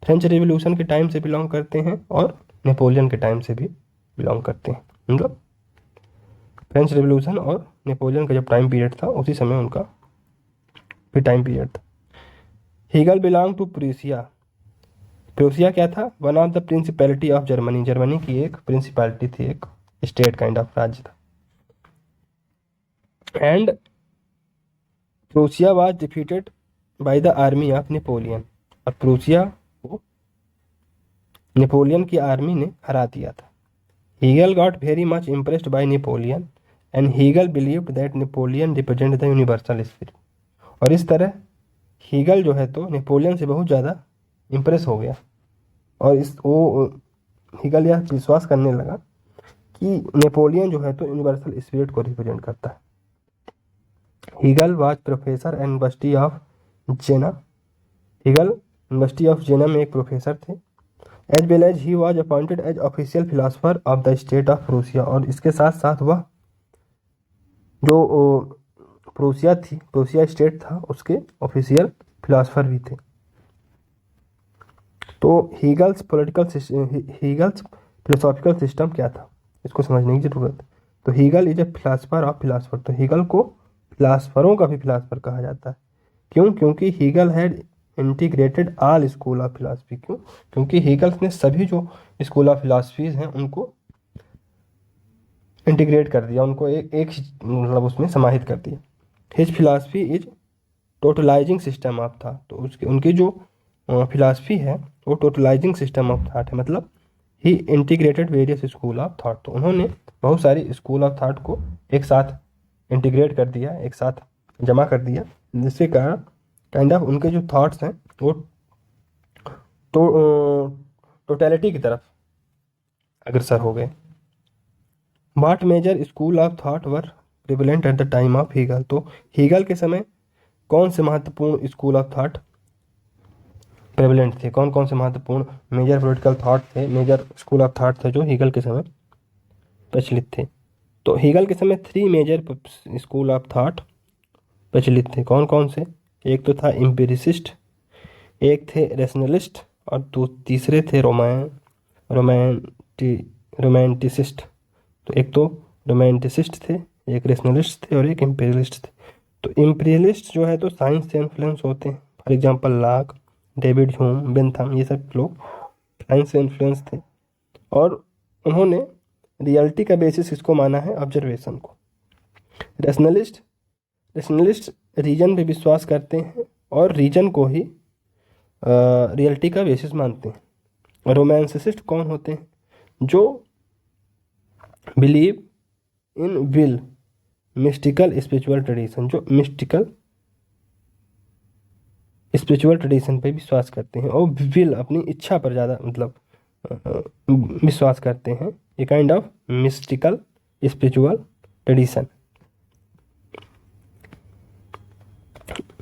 फ्रेंच रेवोल्यूशन के टाइम से बिलोंग करते हैं और नेपोलियन के टाइम से भी बिलोंग करते हैं। मतलब फ्रेंच रेवोल्यूशन और नेपोलियन का जब टाइम पीरियड था उसी समय उनका भी टाइम पीरियड था। Hegel belong to Prussia. Prussia क्या था? One of the principality of Germany. Germany की एक प्रिंसिपैलिटी थी, एक स्टेट काइंड ऑफ राज्य था। And Prussia was defeated by the army of Napoleon. और प्रूसिया को नेपोलियन की आर्मी ने हरा दिया था। Hegel got very much impressed by Napoleon and Hegel believed that Napoleon represent the universal spirit. और इस तरह हीगल जो है तो नेपोलियन से बहुत ज़्यादा इम्प्रेस हो गया और हीगल यह विश्वास करने लगा कि नेपोलियन जो है तो यूनिवर्सल स्पिरिट को रिप्रेजेंट करता है। Hegel was professor at university of Jena. Hegel university of Jena में एक प्रोफेसर थे। As well as he was appointed as official philosopher of the state of Prussia. और इसके साथ साथ वह जो प्रूसिया थी, प्रूसिया स्टेट था, उसके ऑफिशियल फिलासफर भी थे। तो हीगल्स फिलोसॉफिकल सिस्टम क्या था, इसको समझने की जरूरत है। तो Hegel is a philosopher of philosopher. तो हीगल को फिलासफरों का भी फिलासफर कहा जाता है। क्यों? क्योंकि Hegel had integrated all school of philosophy. क्यों? क्योंकि हीगल्स ने सभी जो स्कूल ऑफ फिलासफीज हैं उनको इंटीग्रेट कर दिया, उनको एक मतलब उसमें समाहित कर दिया। His philosophy is totalising system of था। तो उनकी जो फिलासफी है वो टोटलाइजिंग सिस्टम ऑफ थाट है। मतलब he integrated various school of thought. तो उन्होंने बहुत सारी स्कूल ऑफ थाट को एक साथ इंटीग्रेट कर दिया, एक साथ जमा कर दिया, जिसके कारण काइंड ऑफ उनके जो थॉट्स हैं वो टोटलिटी की तरफ अग्रसर हो गए। What major school of thought were prevalent at the time of Hegel. तो हीगल के समय कौन से महत्वपूर्ण स्कूल ऑफ थॉट प्रेवलेंट थे? कौन कौन से महत्वपूर्ण मेजर पॉलिटिकल थॉट थे, मेजर स्कूल ऑफ थॉट थे जो हीगल के समय प्रचलित थे? तो हीगल के समय 3 मेजर स्कूल ऑफ थॉट प्रचलित थे। कौन कौन से? एक तो था एम्पिरिसिस्ट, एक थे रेशनलिस्ट और तीसरे थे रोमांटिसिस्ट। तो एक तो रोमांटिसिस्ट थे, एक रेशनलिस्ट थे और एक एम्पिरियलिस्ट थे। तो एम्पिरियलिस्ट जो है तो साइंस से इन्फ्लुएंस होते हैं। For example lock, David Hume, Bentham, ये सब लोग साइंस से इन्फ्लुएंस थे और उन्होंने रियलिटी का बेसिस किसको माना है? ऑब्जर्वेशन को। रेशनलिस्ट रीजन पे विश्वास करते हैं और रीजन को ही रियलिटी का बेसिस मानते हैं। रोमांसिस्ट कौन होते हैं? जो believe in will mystical spiritual tradition, जो मिस्टिकल स्पिरिचुअल ट्रेडिशन पे विश्वास करते हैं और विल अपनी इच्छा पर ज़्यादा मतलब विश्वास करते हैं। A kind of mystical spiritual tradition.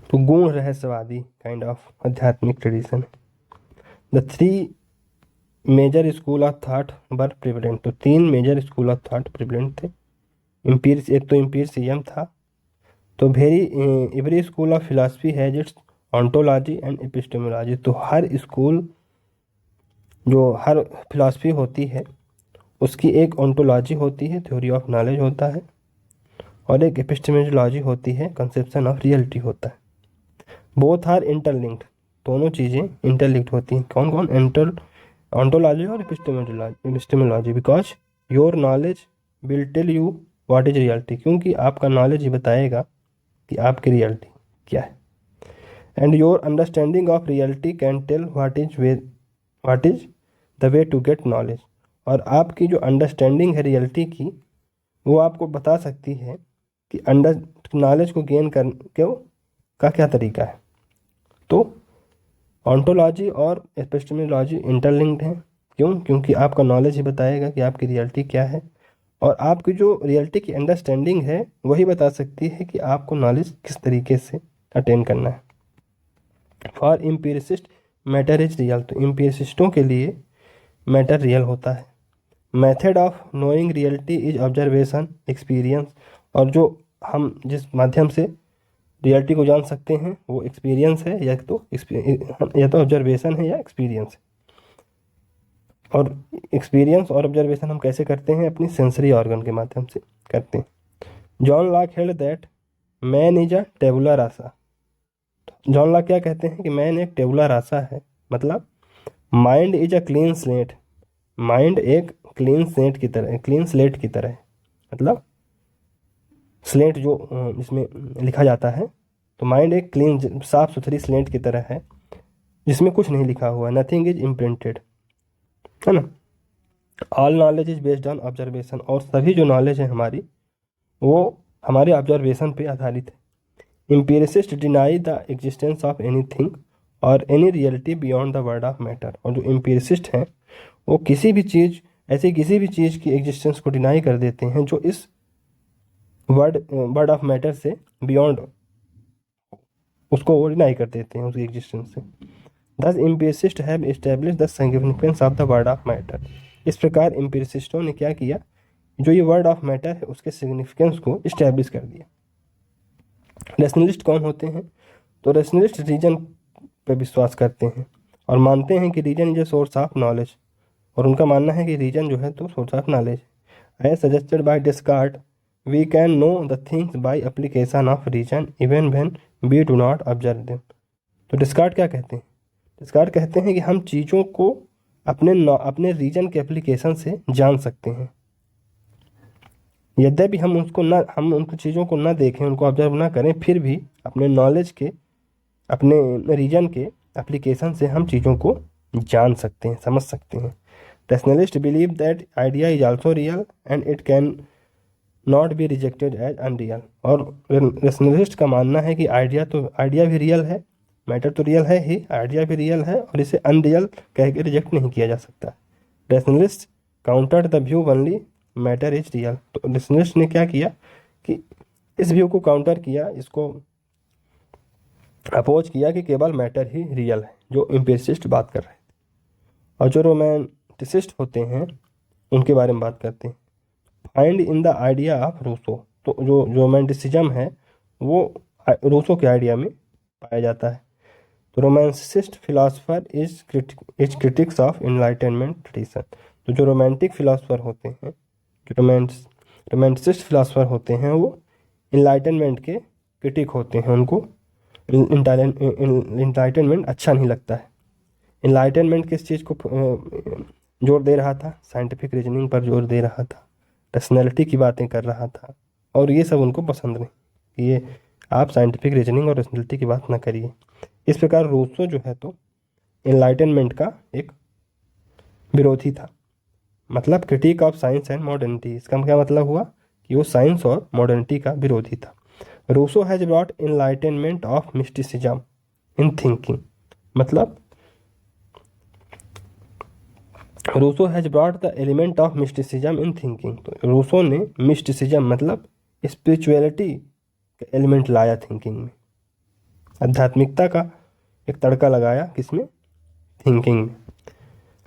तो गुण रहस्यवादी काइंड ऑफ आध्यात्मिक tradition. The 3 major school of thought were prevalent. तो 3 major school of thought prevalent थे। एक तो एम्पिरिसिज्म था। तो every school of philosophy has its ontology and epistemology. तो हर स्कूल जो हर फिलासफी होती है उसकी एक ऑन्टोलॉजी होती है, थ्योरी ऑफ नॉलेज होता है, और एक एपिस्टेमोलॉजी होती है, कंसेप्शन ऑफ रियलिटी होता है। Both are interlinked. दोनों चीज़ें इंटरलिंक्ड होती हैं। कौन कौन? ऑन्टोलॉजी और epistemology. Because your knowledge will tell you what is reality. क्योंकि आपका नॉलेज ही बताएगा कि आपकी रियलिटी क्या है। And your understanding of reality can tell what is the way to get knowledge. और आपकी जो अंडरस्टैंडिंग है रियलिटी की वो आपको बता सकती है कि नॉलेज को गेन का क्या तरीका है। तो ऑन्टोलॉजी और एपिस्टेमोलॉजी इंटरलिंक्ड हैं। क्यों? क्योंकि आपका नॉलेज ही बताएगा कि आपकी रियलिटी क्या है और आपकी जो रियलिटी की अंडरस्टैंडिंग है वही बता सकती है कि आपको नॉलेज किस तरीके से अटेन करना है। For empiricist matter is real. तो एम्पिरिसिस्टों के लिए मैटर रियल होता है। Method of knowing reality is observation experience, और जो हम जिस माध्यम से रियलिटी को जान सकते हैं वो एक्सपीरियंस है, या तो ऑब्जर्वेशन है या एक्सपीरियंस है। और एक्सपीरियंस और ऑब्जर्वेशन हम कैसे करते हैं? अपनी सेंसरी ऑर्गन के माध्यम से करते हैं। John Locke held that man is a tabula rasa. John Locke क्या कहते हैं कि मैन एक टेबुला रासा है, मतलब mind is a clean slate. Mind एक क्लीन स्लेट की तरह, क्लीन स्लेट की तरह है, मतलब स्लेट जो जिसमें लिखा जाता है, तो माइंड एक क्लीन साफ सुथरी स्लेट की तरह है जिसमें कुछ नहीं लिखा हुआ, नथिंग इज इम्प्रिंटेड, है ना। All knowledge is based on observation, और सभी जो नॉलेज है हमारी वो हमारे ऑब्जर्वेशन पे आधारित है। Empiricist deny the existence of anything और any reality beyond the word of matter, और जो एम्पिरिसिस्ट हैं वो किसी भी चीज़, ऐसी किसी भी चीज़ की एग्जिस्टेंस को डिनाई कर देते हैं जो इस वर्ड ऑफ मैटर से बियॉन्ड, उसको वो डिनाई कर देते हैं उसकी एग्जिस्टेंस से। Thus empiricist have establish the significance of the word of matter. इस प्रकार एम्पिरिसिस्टों ने क्या किया, जो ये वर्ड ऑफ मैटर है उसके सिग्निफिकेंस को इस्टेब्लिश कर दिया। रैशनलिस्ट कौन होते हैं? तो रैशनलिस्ट रीजन पे विश्वास करते हैं और मानते हैं कि reason is a source of knowledge, और उनका मानना है कि रीजन जो है तो सोर्स ऑफ नॉलेज है। As suggested by Descartes we can know the things by application of reason even when we do not observe them. तो डिस्कार्ट क्या कहते हैं? डिस्कार्ट कहते हैं कि हम चीज़ों को अपने रीजन के एप्लीकेशन से जान सकते हैं, यद्यपि हम उनको चीज़ों को ना देखें, उनको ऑब्जर्व ना करें, फिर भी अपने नॉलेज के, अपने रीजन के एप्लीकेशन से हम चीज़ों को जान सकते हैं, समझ सकते हैं। Rationalist believe that idea is also real and it can not be rejected as unreal, और रैशनलिस्ट का मानना है कि आइडिया भी रियल है, मैटर तो रियल है ही, आइडिया भी रियल है, और इसे अनरियल कह के रिजेक्ट नहीं किया जा सकता। Rationalist countered the view only matter is real. तो रैशनलिस्ट ने क्या किया कि इस व्यू को काउंटर किया, इसको अपोज किया कि केवल मैटर ही रियल है, जो एम्पिरिसिस्ट बात कर रहे थे। और जो रोमांटिसिस्ट होते हैं उनके बारे में बात करते हैं। Find in the idea of Rousseau, तो जो रोमांटिसिज्म है वो रूसो के आइडिया में पाया जाता है। तो romanticist philosopher is critics of enlightenment tradition. तो जो रोमांटिक फिलासफर होते हैं, जो रोमांटिसिस्ट फिलासफर होते हैं, वो इनलाइटनमेंट के क्रिटिक होते हैं, उनको इनलाइटनमेंट अच्छा नहीं लगता है। इनलाइटनमेंट किस चीज़ को जोर दे रहा था? साइंटिफिक रीजनिंग पर जोर दे रहा था, रैशनैलिटी की बातें कर रहा था, और ये सब उनको पसंद नहीं, ये आप साइंटिफिक रीजनिंग और रैशनैलिटी की बात ना करिए। इस प्रकार रूसो जो है तो एनलाइटनमेंट का एक विरोधी था, मतलब critic of science and modernity. इसका क्या मतलब हुआ कि वो साइंस और मॉडर्निटी का विरोधी था। Rousseau has brought enlightenment of mysticism in thinking, मतलब Rousseau has brought the element of mysticism in thinking. तो रूसो ने मिस्टिसिज्म मतलब स्पिरिचुअलिटी का एलिमेंट लाया थिंकिंग में, आध्यात्मिकता का एक तड़का लगाया किसमें? थिंकिंग में।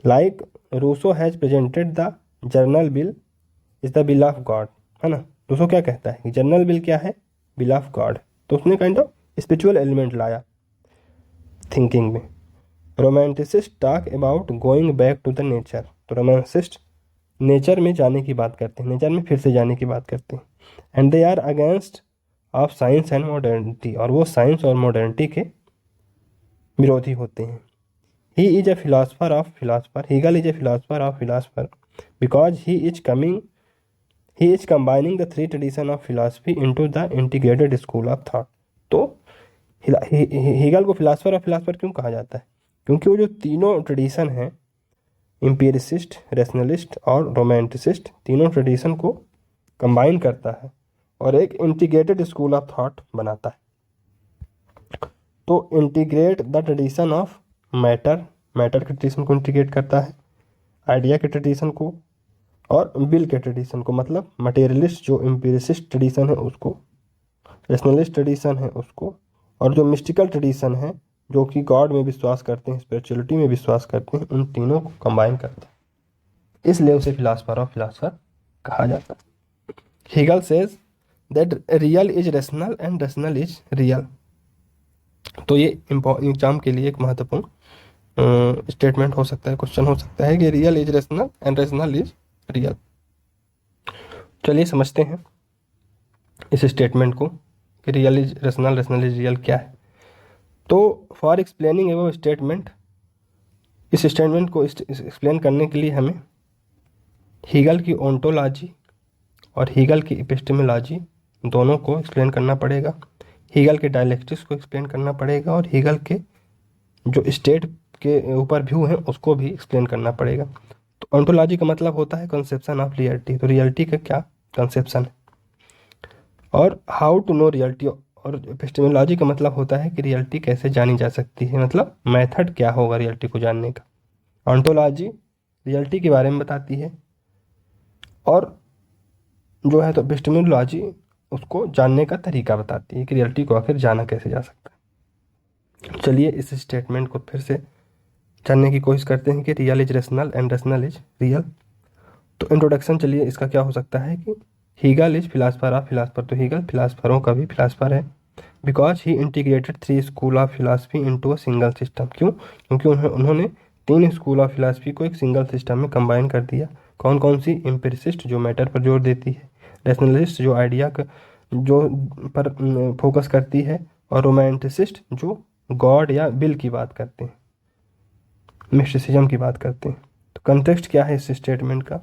Like Rousseau has presented the general will is the will of God, है ना। रूसो क्या कहता है कि जर्नल बिल क्या है? Will of God. तो उसने काइंड ऑफ स्पिरिचुअल एलिमेंट लाया थिंकिंग में। Romanticist talk about going back to the nature. तो रोमांटिसिस्ट नेचर में जाने की बात करते हैं, नेचर में फिर से जाने की बात करते हैं। And they are against of science and modernity, और वो साइंस और मॉडर्निटी के विरोधी होते हैं। He is a philosopher of philosopher, Hegel is a philosopher of philosopher because he is combining the three tradition of philosophy into the integrated school of thought. तो Hegel को philosopher of philosopher क्यों कहा जाता है? क्योंकि वो जो तीनों ट्रेडिशन हैं, एम्पिरिसिस्ट, रैशनलिस्ट और रोमांटिसिस्ट, तीनों ट्रेडिशन को कंबाइन करता है और एक इंटीग्रेटेड स्कूल ऑफ थॉट बनाता है। तो integrate the tradition of matter के ट्रेडिशन को इंटीग्रेट करता है, आइडिया के ट्रेडिशन को और बिल के ट्रेडिशन को, मतलब मटेरियलिस्ट जो एम्पिरिसिस्ट ट्रेडिशन है उसको, रैशनलिस्ट ट्रेडिशन है उसको, और जो मिस्टिकल ट्रेडिशन है जो कि गॉड में विश्वास करते हैं, स्पिरिचुअलिटी में विश्वास करते हैं, उन तीनों को कंबाइन करता है। इसलिए उसे फिलासफर ऑफ फिलासफर कहा जाता है। Hegel says that real is rational and rational is real. तो ये एग्जाम के लिए एक महत्वपूर्ण स्टेटमेंट हो सकता है, क्वेश्चन हो सकता है कि real is rational and rational is real. चलिए समझते हैं इस स्टेटमेंट को कि real is rational, rational is real क्या है। तो फॉर एक्सप्लेनिंग एवं स्टेटमेंट, इस स्टेटमेंट को एक्सप्लेन करने के लिए हमें हीगल की ओंटोलॉजी और हीगल की एपिस्टेमोलॉजी दोनों को एक्सप्लेन करना पड़ेगा। हीगल के डायलेक्टिक्स को एक्सप्लेन करना पड़ेगा और हीगल के जो स्टेट के ऊपर व्यू है उसको भी एक्सप्लेन करना पड़ेगा। तो ओंटोलॉजी का मतलब होता है कंसेप्शन ऑफ रियलिटी, तो रियलिटी का क्या कंसेप्शन है, और हाउ टू नो रियलिटी। और एपिस्टेमोलॉजी का मतलब होता है कि रियलिटी कैसे जानी जा सकती है, मतलब मेथड क्या होगा रियलिटी को जानने का। ओंटोलॉजी रियलिटी के बारे में बताती है और जो है तो एपिस्टेमोलॉजी उसको जानने का तरीका बताती है कि रियलिटी को आखिर जाना कैसे जा सकता है। चलिए इस स्टेटमेंट को फिर से जानने की कोशिश करते हैं कि real is rational and rational is real. तो इंट्रोडक्शन चलिए इसका क्या हो सकता है कि Hegel is philosopher of philosopher. तो हीगल फिलासफरों का भी फिलासफर है, because he integrated 3 school of philosophy into a single system. क्यों? क्योंकि उन्होंने 3 स्कूल ऑफ फिलासफी को एक सिंगल सिस्टम में कंबाइन कर दिया। कौन कौन सी? एम्पिरिसिस्ट जो मैटर पर जोर देती है, रैशनलिस्ट जो आइडिया का जो पर फोकस करती है, और रोमांटिसिस्ट जो गॉड या विल की बात करते हैं, मिस्टिसिज्म की बात करते हैं। तो कंटेक्स्ट क्या है इस स्टेटमेंट का?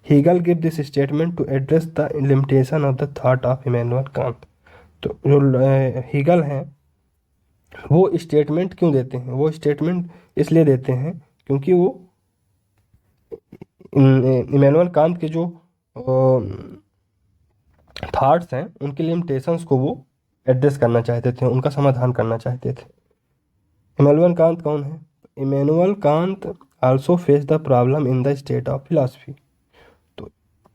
Hegel give this statement to address the limitation of the thought of Immanuel Kant. तो जो हीगल हैं वो स्टेटमेंट क्यों देते हैं? वो स्टेटमेंट इसलिए देते हैं क्योंकि वो इमैनुअल कांत के जो थॉट्स हैं उनके लिमिटेशंस को वो एड्रेस करना चाहते थे, उनका समाधान करना चाहते थे। इमैनुअल कांत कौन है? Immanuel Kant also face the problem in the state of philosophy. तो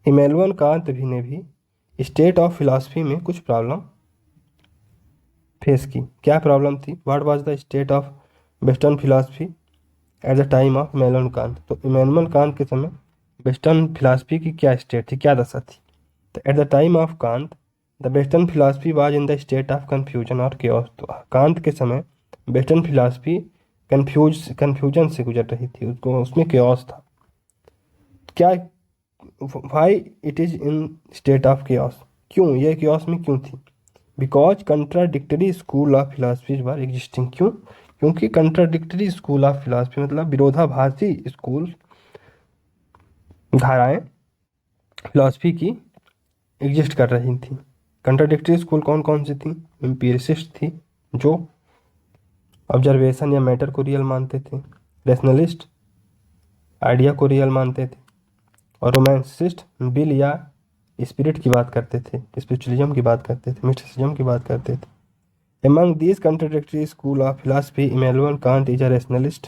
इमैनुअल कांत भी ने भी स्टेट ऑफ फिलासफी में कुछ प्रॉब्लम फेस की। क्या प्रॉब्लम थी? What was the state of western philosophy eight the time of Immanuel Kant. तो इमैनुअल कांत के समय वेस्टर्न फिलासफी की क्या स्टेट थी, क्या दशा थी? तो eight the time of Kant the western philosophy was in the state of confusion और केओस। तो कांत के समय वेस्टर्न फिलासफी कन्फ्यूजन से गुजर रही थी, उसको उसमें केओस था। क्या? Why it is in state of chaos? क्यों ये केओस में क्यों थी? Because contradictory school of philosophy were existing. क्यों? क्योंकि कंट्राडिक्टरी स्कूल ऑफ फिलासफी मतलब विरोधाभासी स्कूल धाराएं फिलासफी की एग्जिस्ट कर रही थी। कंट्राडिक्टरी स्कूल कौन कौन सी थी? एम्पिरिसिस्ट थी जो ऑब्जर्वेशन या मैटर को रियल मानते थे, रैशनलिस्ट आइडिया को रियल मानते थे, और रोमांसिस्ट विल या स्पिरिट की बात करते थे, स्पिरिचुअलिज्म की बात करते थे, मिस्टिसिज्म की बात करते थे। Among these contradictory school of philosophy, Immanuel Kant is a rationalist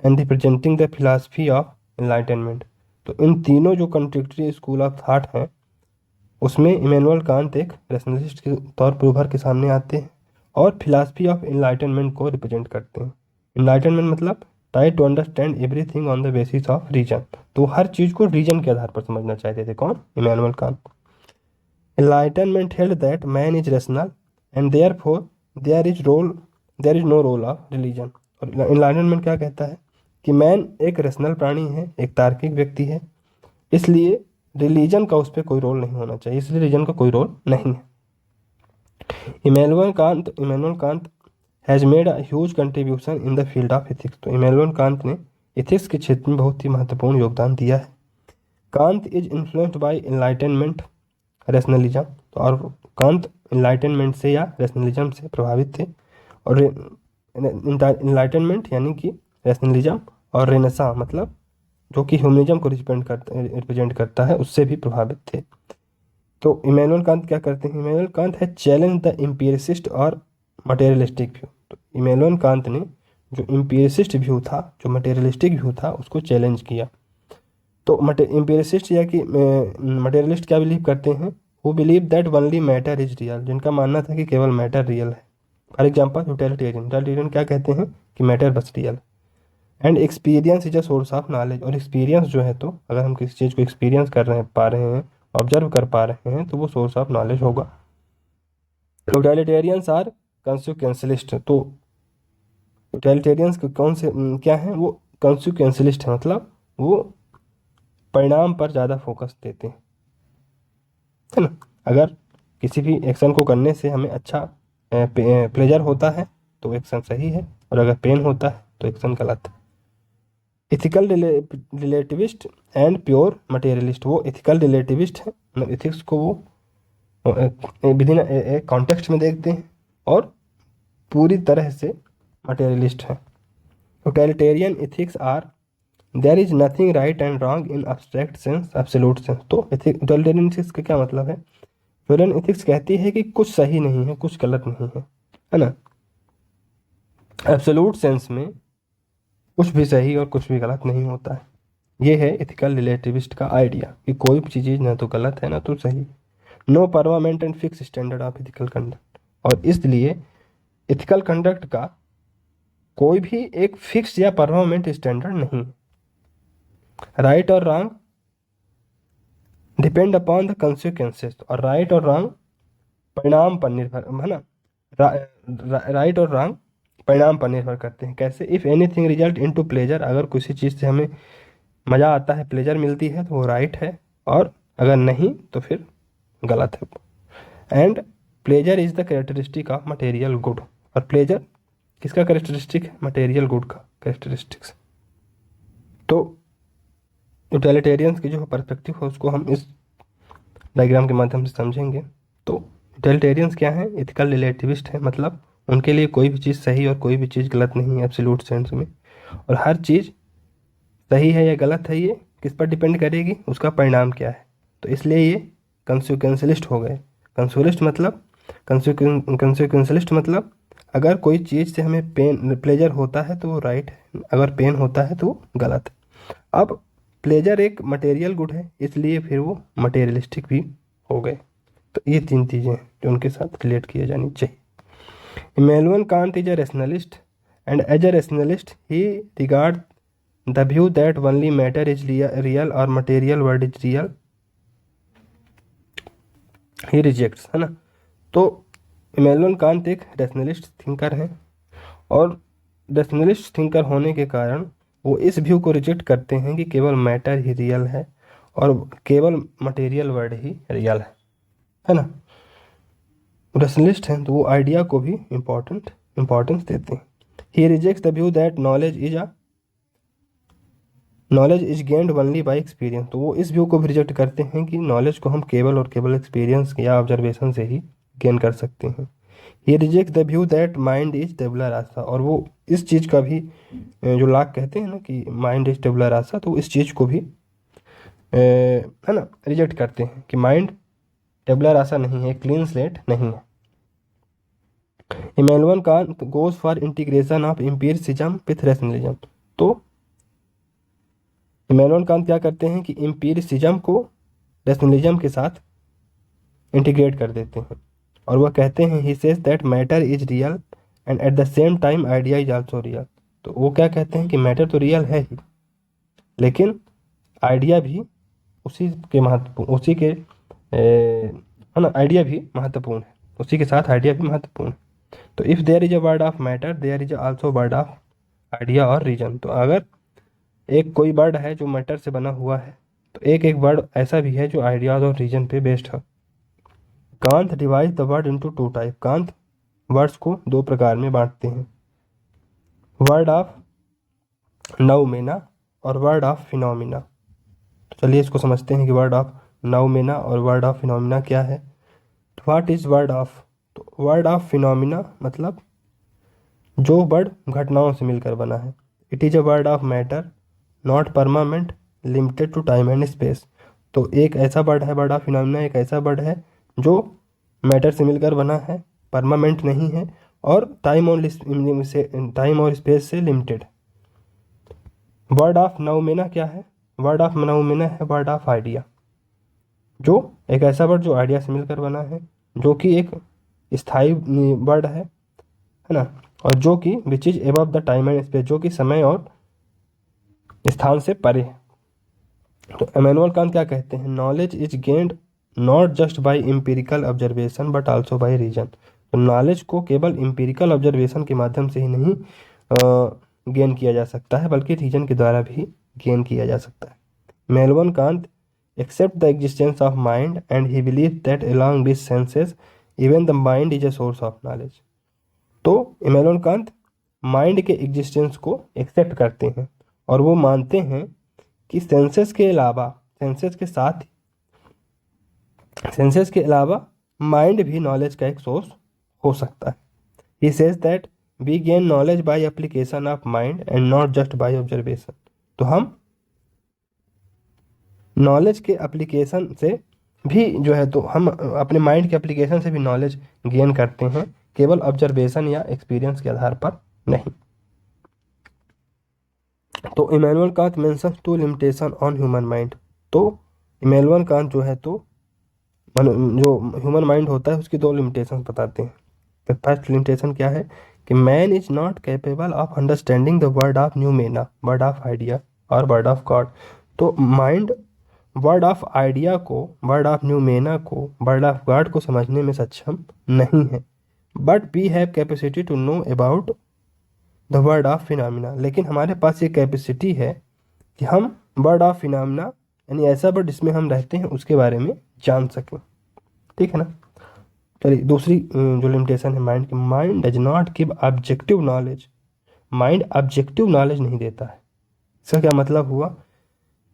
and representing the philosophy of enlightenment। तो इन तीनों जो कंट्रडिक्टरी स्कूल ऑफ थॉट हैं उसमें इमैनुअल कांत एक रैशनलिस्ट के तौर पर उभर के सामने आते हैं और फिलासफी ऑफ एनलाइटनमेंट को रिप्रेजेंट करते हैं। एनलाइटनमेंट मतलब try to understand everything on the basis of reason. तो हर चीज़ को रीजन के आधार पर समझना चाहते थे। कौन? Immanuel Kant. Enlightenment held that man is rational and therefore there is no role of religion. और एनलाइटनमेंट क्या कहता है कि मैन एक रैशनल प्राणी है, एक तार्किक व्यक्ति है, इसलिए रिलीजन का उस पर कोई रोल नहीं होना चाहिए, इसलिए रिलीजन का कोई रोल नहीं है। Immanuel Kant has made a huge contribution in the field of ethics. तो इमैनुअल कांत ने एथिक्स के क्षेत्र में बहुत ही महत्वपूर्ण योगदान दिया है। Kant is influenced by enlightenment rationalism. तो और कांत एनलाइटनमेंट से या रैशनलिज्म से प्रभावित थे, और एनलाइटनमेंट यानी कि रैशनलिज्म, और रेनेसा मतलब जो कि ह्यूमनिज्म को रिप्रेजेंट करता है, उससे भी प्रभावित थे। तो इमैनुअल कांत क्या करते हैं? इमैनुअल कांत है चैलेंज द एम्पिरिसिस्ट और मटेरियलिस्टिक व्यू। तो इमैनुअल कांत ने जो एम्पिरिसिस्ट व्यू था, जो मटेरियलिस्टिक व्यू था, उसको चैलेंज किया। तो एम्पिरिसिस्ट या कि मटेरियलिस्ट क्या बिलीव करते हैं? वो believe that only matter is real, जिनका मानना था कि केवल मैटर रियल है। फॉर एग्जाम्पल यूटिलिटेरियन क्या कहते हैं कि मैटर बस real. And experience is a source of knowledge, और एक्सपीरियंस जो है, तो अगर हम किसी चीज़ को एक्सपीरियंस कर रहे हैं, पा रहे हैं, ऑब्जर्व कर पा रहे हैं, तो वो सोर्स ऑफ नॉलेज होगा। टोटलिटेरियंस आर कंसिक्वेंशलिस्ट, तो टोटलिटेरियंस कौन से क्या है, वो कंसिक्वेंशलिस्ट है, मतलब वो परिणाम पर ज़्यादा फोकस देते हैं, है ना। अगर किसी भी एक्शन को करने से हमें अच्छा प्लेजर होता है तो एक्शन सही है, और अगर पेन होता है तो एक्शन गलत है। इथिकल रिलेटिविस्ट एंड प्योर मटेरियलिस्ट, वो इथिकल रिलेटिविस्ट है, मतलब इथिक्स को वो विद इन एक कॉन्टेक्स्ट में देखते हैं, और पूरी तरह से मटेरियलिस्ट है। Totalitarian ethics are there is nothing right and wrong in abstract sense, absolute sense. तो टोटलिटेरियन इथिक्स का क्या मतलब है? टोटलिटेरियन इथिक्स कहती है कि कुछ सही नहीं है, कुछ गलत नहीं है ना। एब्सोल्यूट सेंस में कुछ भी सही और कुछ भी गलत नहीं होता है। ये है इथिकल रिलेटिविस्ट का आइडिया कि कोई भी चीज़ ना तो गलत है ना तो सही। No permanent and fix standard of ethical conduct, और इसलिए इथिकल कंडक्ट का कोई भी एक फिक्स या परमानेंट स्टैंडर्ड नहीं। राइट और wrong depend upon the consequences, और राइट और रॉन्ग परिणाम पर निर्भर है ना। राइट और रॉन्ग परिणाम पर निर्भर करते हैं। कैसे? If anything result into pleasure, अगर किसी चीज़ से हमें मज़ा आता है, प्लेजर मिलती है, तो वो राइट है, और अगर नहीं तो फिर गलत है। And pleasure is the characteristic of material good, और प्लेजर किसका कैरेक्टरिस्टिक है? मटेरियल गुड का कैरेक्टरिस्टिक्स। तो यूटिलिटेरियंस की जो पर्सपेक्टिव है उसको हम इस डायग्राम के माध्यम से समझेंगे। तो यूटिलिटेरियंस क्या है? इथिकल रिलेटिविस्ट है, मतलब उनके लिए कोई भी चीज़ सही और कोई भी चीज़ गलत नहीं है एब्सोल्यूट सेंस में, और हर चीज़ सही है या गलत है ये किस पर डिपेंड करेगी? उसका परिणाम क्या है। तो इसलिए ये कंसिक्वेंशलिस्ट हो गए। कंसिक्वेंशलिस्ट मतलब कंसिक्वेंशलिस्ट मतलब अगर कोई चीज़ से हमें पेन प्लेजर होता है तो वो राइट है, अगर पेन होता है तो वो गलत है। अब प्लेजर एक मटेरियल गुड है, इसलिए फिर वो मटेरियलिस्टिक भी हो गए। तो ये तीन चीज़ें हैं जो उनके साथ रिलेट किया जानी चाहिए। Immanuel Kant is a rationalist, and as a rationalist he regard the view that only matter is real or material world is real he rejects, है ना। तो इमैनुअल कांट एक रैशनलिस्ट थिंकर हैं, और रैशनलिस्ट थिंकर होने के कारण वो इस व्यू को रिजेक्ट करते हैं कि केवल मैटर ही रियल है और केवल मटेरियल वर्ल्ड ही रियल है ना। रैशनलिस्ट हैं तो वो आइडिया को भी इम्पोर्टेंस देते हैं। He rejects the view that knowledge is gained only by experience, तो वो इस व्यू को भी रिजेक्ट करते हैं कि नॉलेज को हम केवल और केवल एक्सपीरियंस या ऑब्जर्वेशन से ही गेन कर सकते हैं। ये reject the view that mind is tabula rasa, और वो इस चीज़ का भी जो लाक कहते हैं ना कि माइंड इज टेबुला रासा, तो इस चीज़ को भी है ना रिजेक्ट करते हैं कि माइंड टेबुला रासा नहीं है, क्लीन स्लेट नहीं है। Immanuel Kant goes for integration of empiricism with rationalism, तो इमैनुअल कांट क्या करते हैं कि एम्पिरिसिज्म को रैशनलिज्म के साथ इंटीग्रेट कर देते हैं, और वह कहते हैं he says that matter is real and at the same time idea is also real. तो वो क्या कहते हैं कि मैटर तो रियल है ही, लेकिन आइडिया भी उसी के है ना, आइडिया भी महत्वपूर्ण है, उसी के साथ आइडिया भी महत्वपूर्ण है। तो if there is a word of matter there is also word of idea और रीजन, तो अगर एक कोई वर्ड है जो मैटर से बना हुआ है तो एक वर्ड ऐसा भी है जो आइडियाज और रीजन पे बेस्ड है। Kant divide the word into two type, Kant words को दो प्रकार में बांटते हैं, वर्ड ऑफ नाउमेना और वर्ड ऑफ फिनोमिना। तो चलिए इसको समझते हैं कि वर्ड ऑफ नाउमेना और वर्ड ऑफ फिनोमिना क्या है। What is word of? तो वर्ड ऑफ फिनोमिना मतलब जो वर्ड घटनाओं से मिलकर बना है। It is a word of matter not permanent limited to time and space, तो एक ऐसा वर्ड है, वर्ड ऑफ फिनोमिना एक ऐसा वर्ड है जो मैटर से मिलकर बना है, परमानेंट नहीं है, और टाइम और स्पेस से लिमिटेड। वर्ड ऑफ नाउमेना क्या है? वर्ड ऑफ नाउमेना है वर्ड ऑफ आइडिया, जो एक ऐसा वर्ड जो आइडिया से मिलकर बना है, जो कि एक स्थायी वर्ड है ना, और जो कि which is above the time and space, जो कि समय और स्थान से परे है। तो इमैनुअल कांत क्या कहते हैं, knowledge is gained not just by empirical observation but also by reason. तो नॉलेज को केवल एम्पिरिकल ऑब्जर्वेशन के माध्यम से ही नहीं गेन किया जा सकता है, बल्कि रीजन के द्वारा भी गेन किया जा सकता है। Immanuel Kant accept the existence of mind and he believed that along with senses even the mind is a source of knowledge। तो इमैनुअल कांत माइंड के एग्जिस्टेंस को एक्सेप्ट करते हैं और वो मानते हैं कि सेंसेस के अलावा, सेंसेस के अलावा माइंड भी नॉलेज का एक सोर्स हो सकता है। He says that we gain knowledge by application of mind and not just by observation. तो हम नॉलेज के एप्लीकेशन से भी जो है, तो हम अपने माइंड के एप्लीकेशन से भी नॉलेज गेन करते हैं, केवल ऑब्जर्वेशन या एक्सपीरियंस के आधार पर नहीं। तो Immanuel Kant mentions two limitation on human mind. तो इमैनुअल कांत जो है, तो जो ह्यूमन माइंड होता है उसकी 2 लिमिटेशन बताते हैं। तो फर्स्ट लिमिटेशन क्या है कि man is not capable of understanding the word of noumena, world of idea और वर्ड ऑफ गॉड। तो माइंड वर्ड ऑफ आइडिया को, वर्ड ऑफ न्यूमेना को, वर्ड ऑफ गॉड को समझने में सक्षम नहीं है। But we have capacity to know about the word of phenomena. लेकिन हमारे पास ये कैपेसिटी है कि हम वर्ड ऑफ फिनोमिना, यानी ऐसा वर्ड जिसमें हम रहते हैं, उसके बारे में जान सकें। ठीक है ना। चलिए दूसरी जो लिमिटेशन है माइंड की, mind does not give objective knowledge. Mind objective knowledge नहीं देता है। इसका क्या मतलब हुआ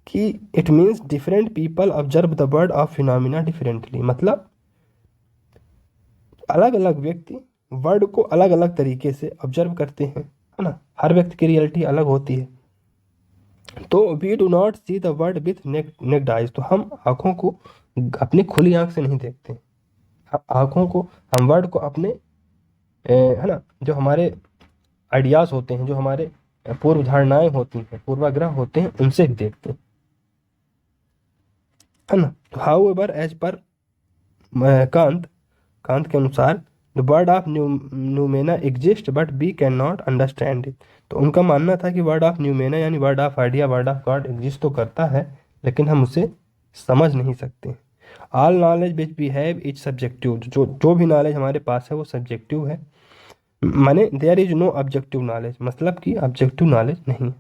कि it means different people observe the word of phenomena differently. मतलब अलग अलग व्यक्ति वर्ड को अलग अलग तरीके से ऑब्जर्व करते हैं, है ना। हर व्यक्ति की रियलिटी अलग होती है। तो we do not see the word with naked eyes. तो हम आँखों को अपनी खुली आंख से नहीं देखते। आँखों को, हम वर्ड को अपने है ना, जो हमारे आइडियाज़ होते हैं, जो हमारे पूर्व धारणाएं होती हैं, पूर्वाग्रह होते हैं, उनसे भी देखते हैं, है ना। तो how ever as per Kant के अनुसार the word of noumena exist but we can not understand it. तो उनका मानना था कि वर्ड ऑफ न्यूमेना यानी world of idea, world of God exist तो करता है, लेकिन हम उसे समझ नहीं सकते। All knowledge which we have is subjective. जो भी नॉलेज हमारे पास है वो सब्जेक्टिव है, माने there is no objective knowledge, मतलब कि ऑब्जेक्टिव नॉलेज नहीं।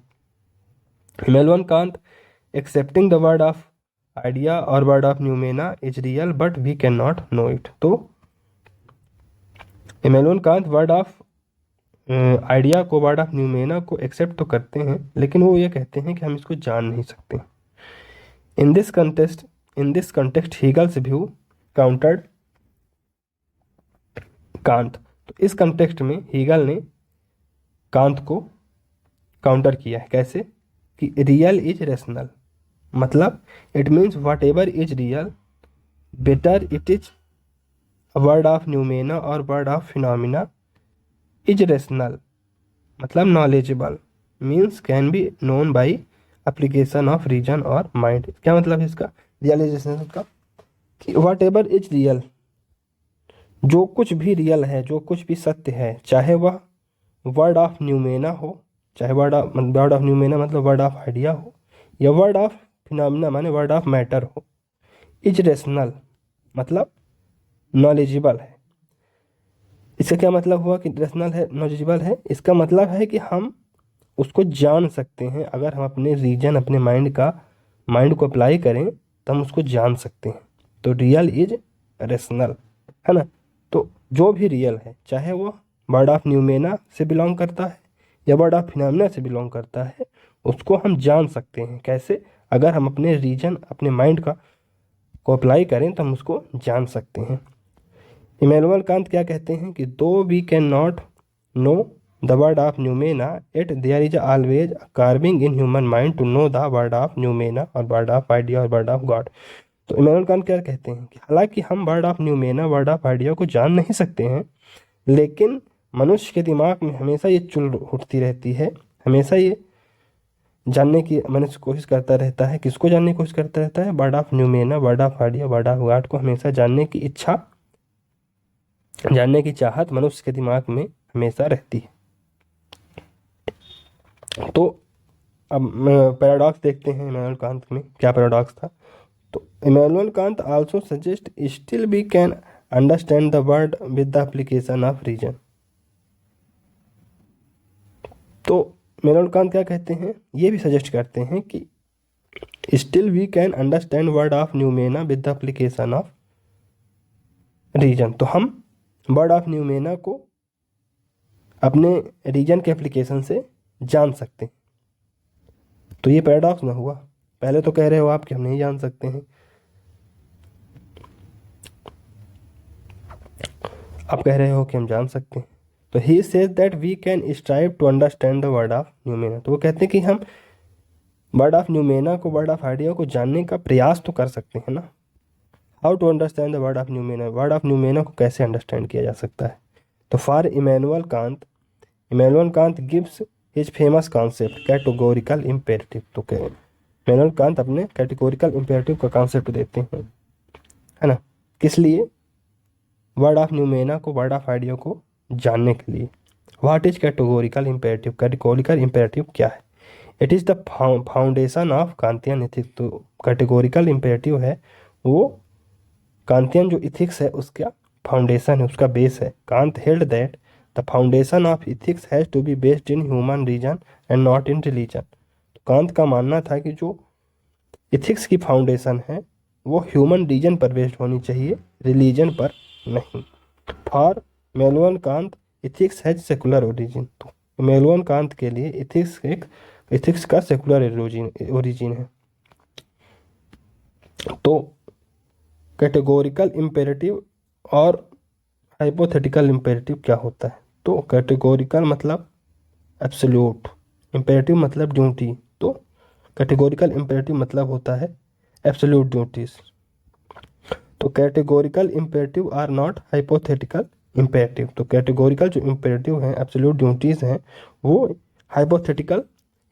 Immanuel Kant accepting the word of idea और world of noumena is real but we can not know it. तो Immanuel Kant world of idea को, world of noumena को accept तो करते हैं, लेकिन वो ये कहते हैं कि हम इसको जान नहीं सकते। In this context Hegel's view countered Kant. तो इस कंटेक्स्ट में हीगल ने कांत को काउंटर किया है। कैसे कि रियल इज रेशनल, मतलब it means whatever is real whether it is word of noumena और world of phenomena is rational, मतलब knowledgeable, means can be known by application of reason और माइंड। क्या मतलब है इसका, रियलाइजेशन का, कि वट एवर इज रियल, जो कुछ भी रियल है, जो कुछ भी सत्य है, चाहे वह वर्ड ऑफ न्यूमेना हो, चाहे वर्ड ऑफ न्यूमेना मतलब वर्ड ऑफ आइडिया हो, या वर्ड ऑफ फिनोमिना माने वर्ड ऑफ मैटर हो, इज रेशनल मतलब नॉलेजेबल है। इसका क्या मतलब हुआ कि रेशनल है, नॉलेजेबल है? इसका मतलब है कि हम उसको जान सकते हैं। अगर हम अपने रीजन, अपने माइंड को अप्लाई करें तो हम उसको जान सकते हैं। तो रियल इज रेशनल, है ना। तो जो भी रियल है, चाहे वो वर्ड ऑफ न्यूमेना से बिलोंग करता है या वर्ड ऑफ फिनोमिना से बिलोंग करता है, उसको हम जान सकते हैं। कैसे? अगर हम अपने रीजन, अपने माइंड को अप्लाई करें तो हम उसको जान सकते हैं। इमैनुअल कांत क्या कहते हैं कि though we can not know the word of noumena it there is always craving in human mind to know the word of noumena और वर्ड ऑफ आइडिया और वर्ड ऑफ गॉड। तो Immanuel Kant क्या कहते हैं कि हालांकि हम word of noumena, world of idea को जान नहीं सकते हैं, लेकिन मनुष्य के दिमाग में हमेशा ये चुल उठती रहती है, हमेशा ये जानने की मनुष्य कोशिश करता रहता है। किसको जानने की कोशिश करता रहता है? World of noumena, world of idea, world of God को हमेशा जानने की इच्छा, जानने की चाहत मनुष्य के दिमाग में हमेशा रहती है। तो अब पैराडॉक्स देखते हैं इमैनुअल कांत में क्या पैराडॉक्स था। तो Immanuel Kant also suggest still we can understand the world with the application of reason. तो इमैनुअल कांत क्या कहते हैं, ये भी सजेस्ट करते हैं कि still we can understand world of noumena with the application of reason. तो हम वर्ड ऑफ न्यूमेना को अपने रीजन के एप्लीकेशन से जान सकते हैं। तो ये पैराडॉक्स ना हुआ, पहले तो कह रहे हो आप कि हम नहीं जान सकते हैं, आप कह रहे हो कि हम जान सकते हैं। तो he says that we can strive to understand the word of noumena. तो वो कहते हैं कि हम वर्ड ऑफ न्यूमेना को, वर्ड ऑफ आइडिया को जानने का प्रयास तो कर सकते हैं ना। How to understand the word of noumena, world of noumena को कैसे अंडरस्टैंड किया जा सकता है। तो for Immanuel Kant gives his famous concept categorical imperative. तो इमैनुअल कांत अपने कैटेगोरिकल इम्पेरेटिव का कॉन्सेप्ट देते हैं, है ना, किस लिए, वर्ड ऑफ न्यूमेना को, वर्ड ऑफ आइडिया को जानने के लिए। What is categorical imperative, categorical imperative क्या है। It is the foundation of Kantian ethics. तो कैटेगोरिकल इम्पेरेटिव है वो कांतियन जो इथिक्स है उसका फाउंडेशन है, उसका बेस है। Kant held that the foundation of ethics has to be based in human reason and not in religion. तो कांत का मानना था कि जो इथिक्स की फाउंडेशन है वो ह्यूमन रीजन पर बेस्ड होनी चाहिए, रिलीजन पर नहीं। For Immanuel Kant ethics has secular origin. तो इमैनुअल कांत के लिए इथिक्स का सेकुलर ओरिजिन है। तो कैटेगोरिकल इम्पेरेटिव और हाइपोथेटिकल इम्पेरेटिव क्या होता है। तो कैटेगोरिकल मतलब एब्सोल्यूट, इम्पेरेटिव मतलब ड्यूटी। तो कैटेगोरिकल इम्पेरेटिव मतलब होता है एब्सोल्यूट ड्यूटीज। तो categorical imperative are not hypothetical imperative. तो कैटेगोरिकल जो इम्पेरेटिव हैं, एब्सोल्यूट ड्यूटीज हैं, वो हाइपोथेटिकल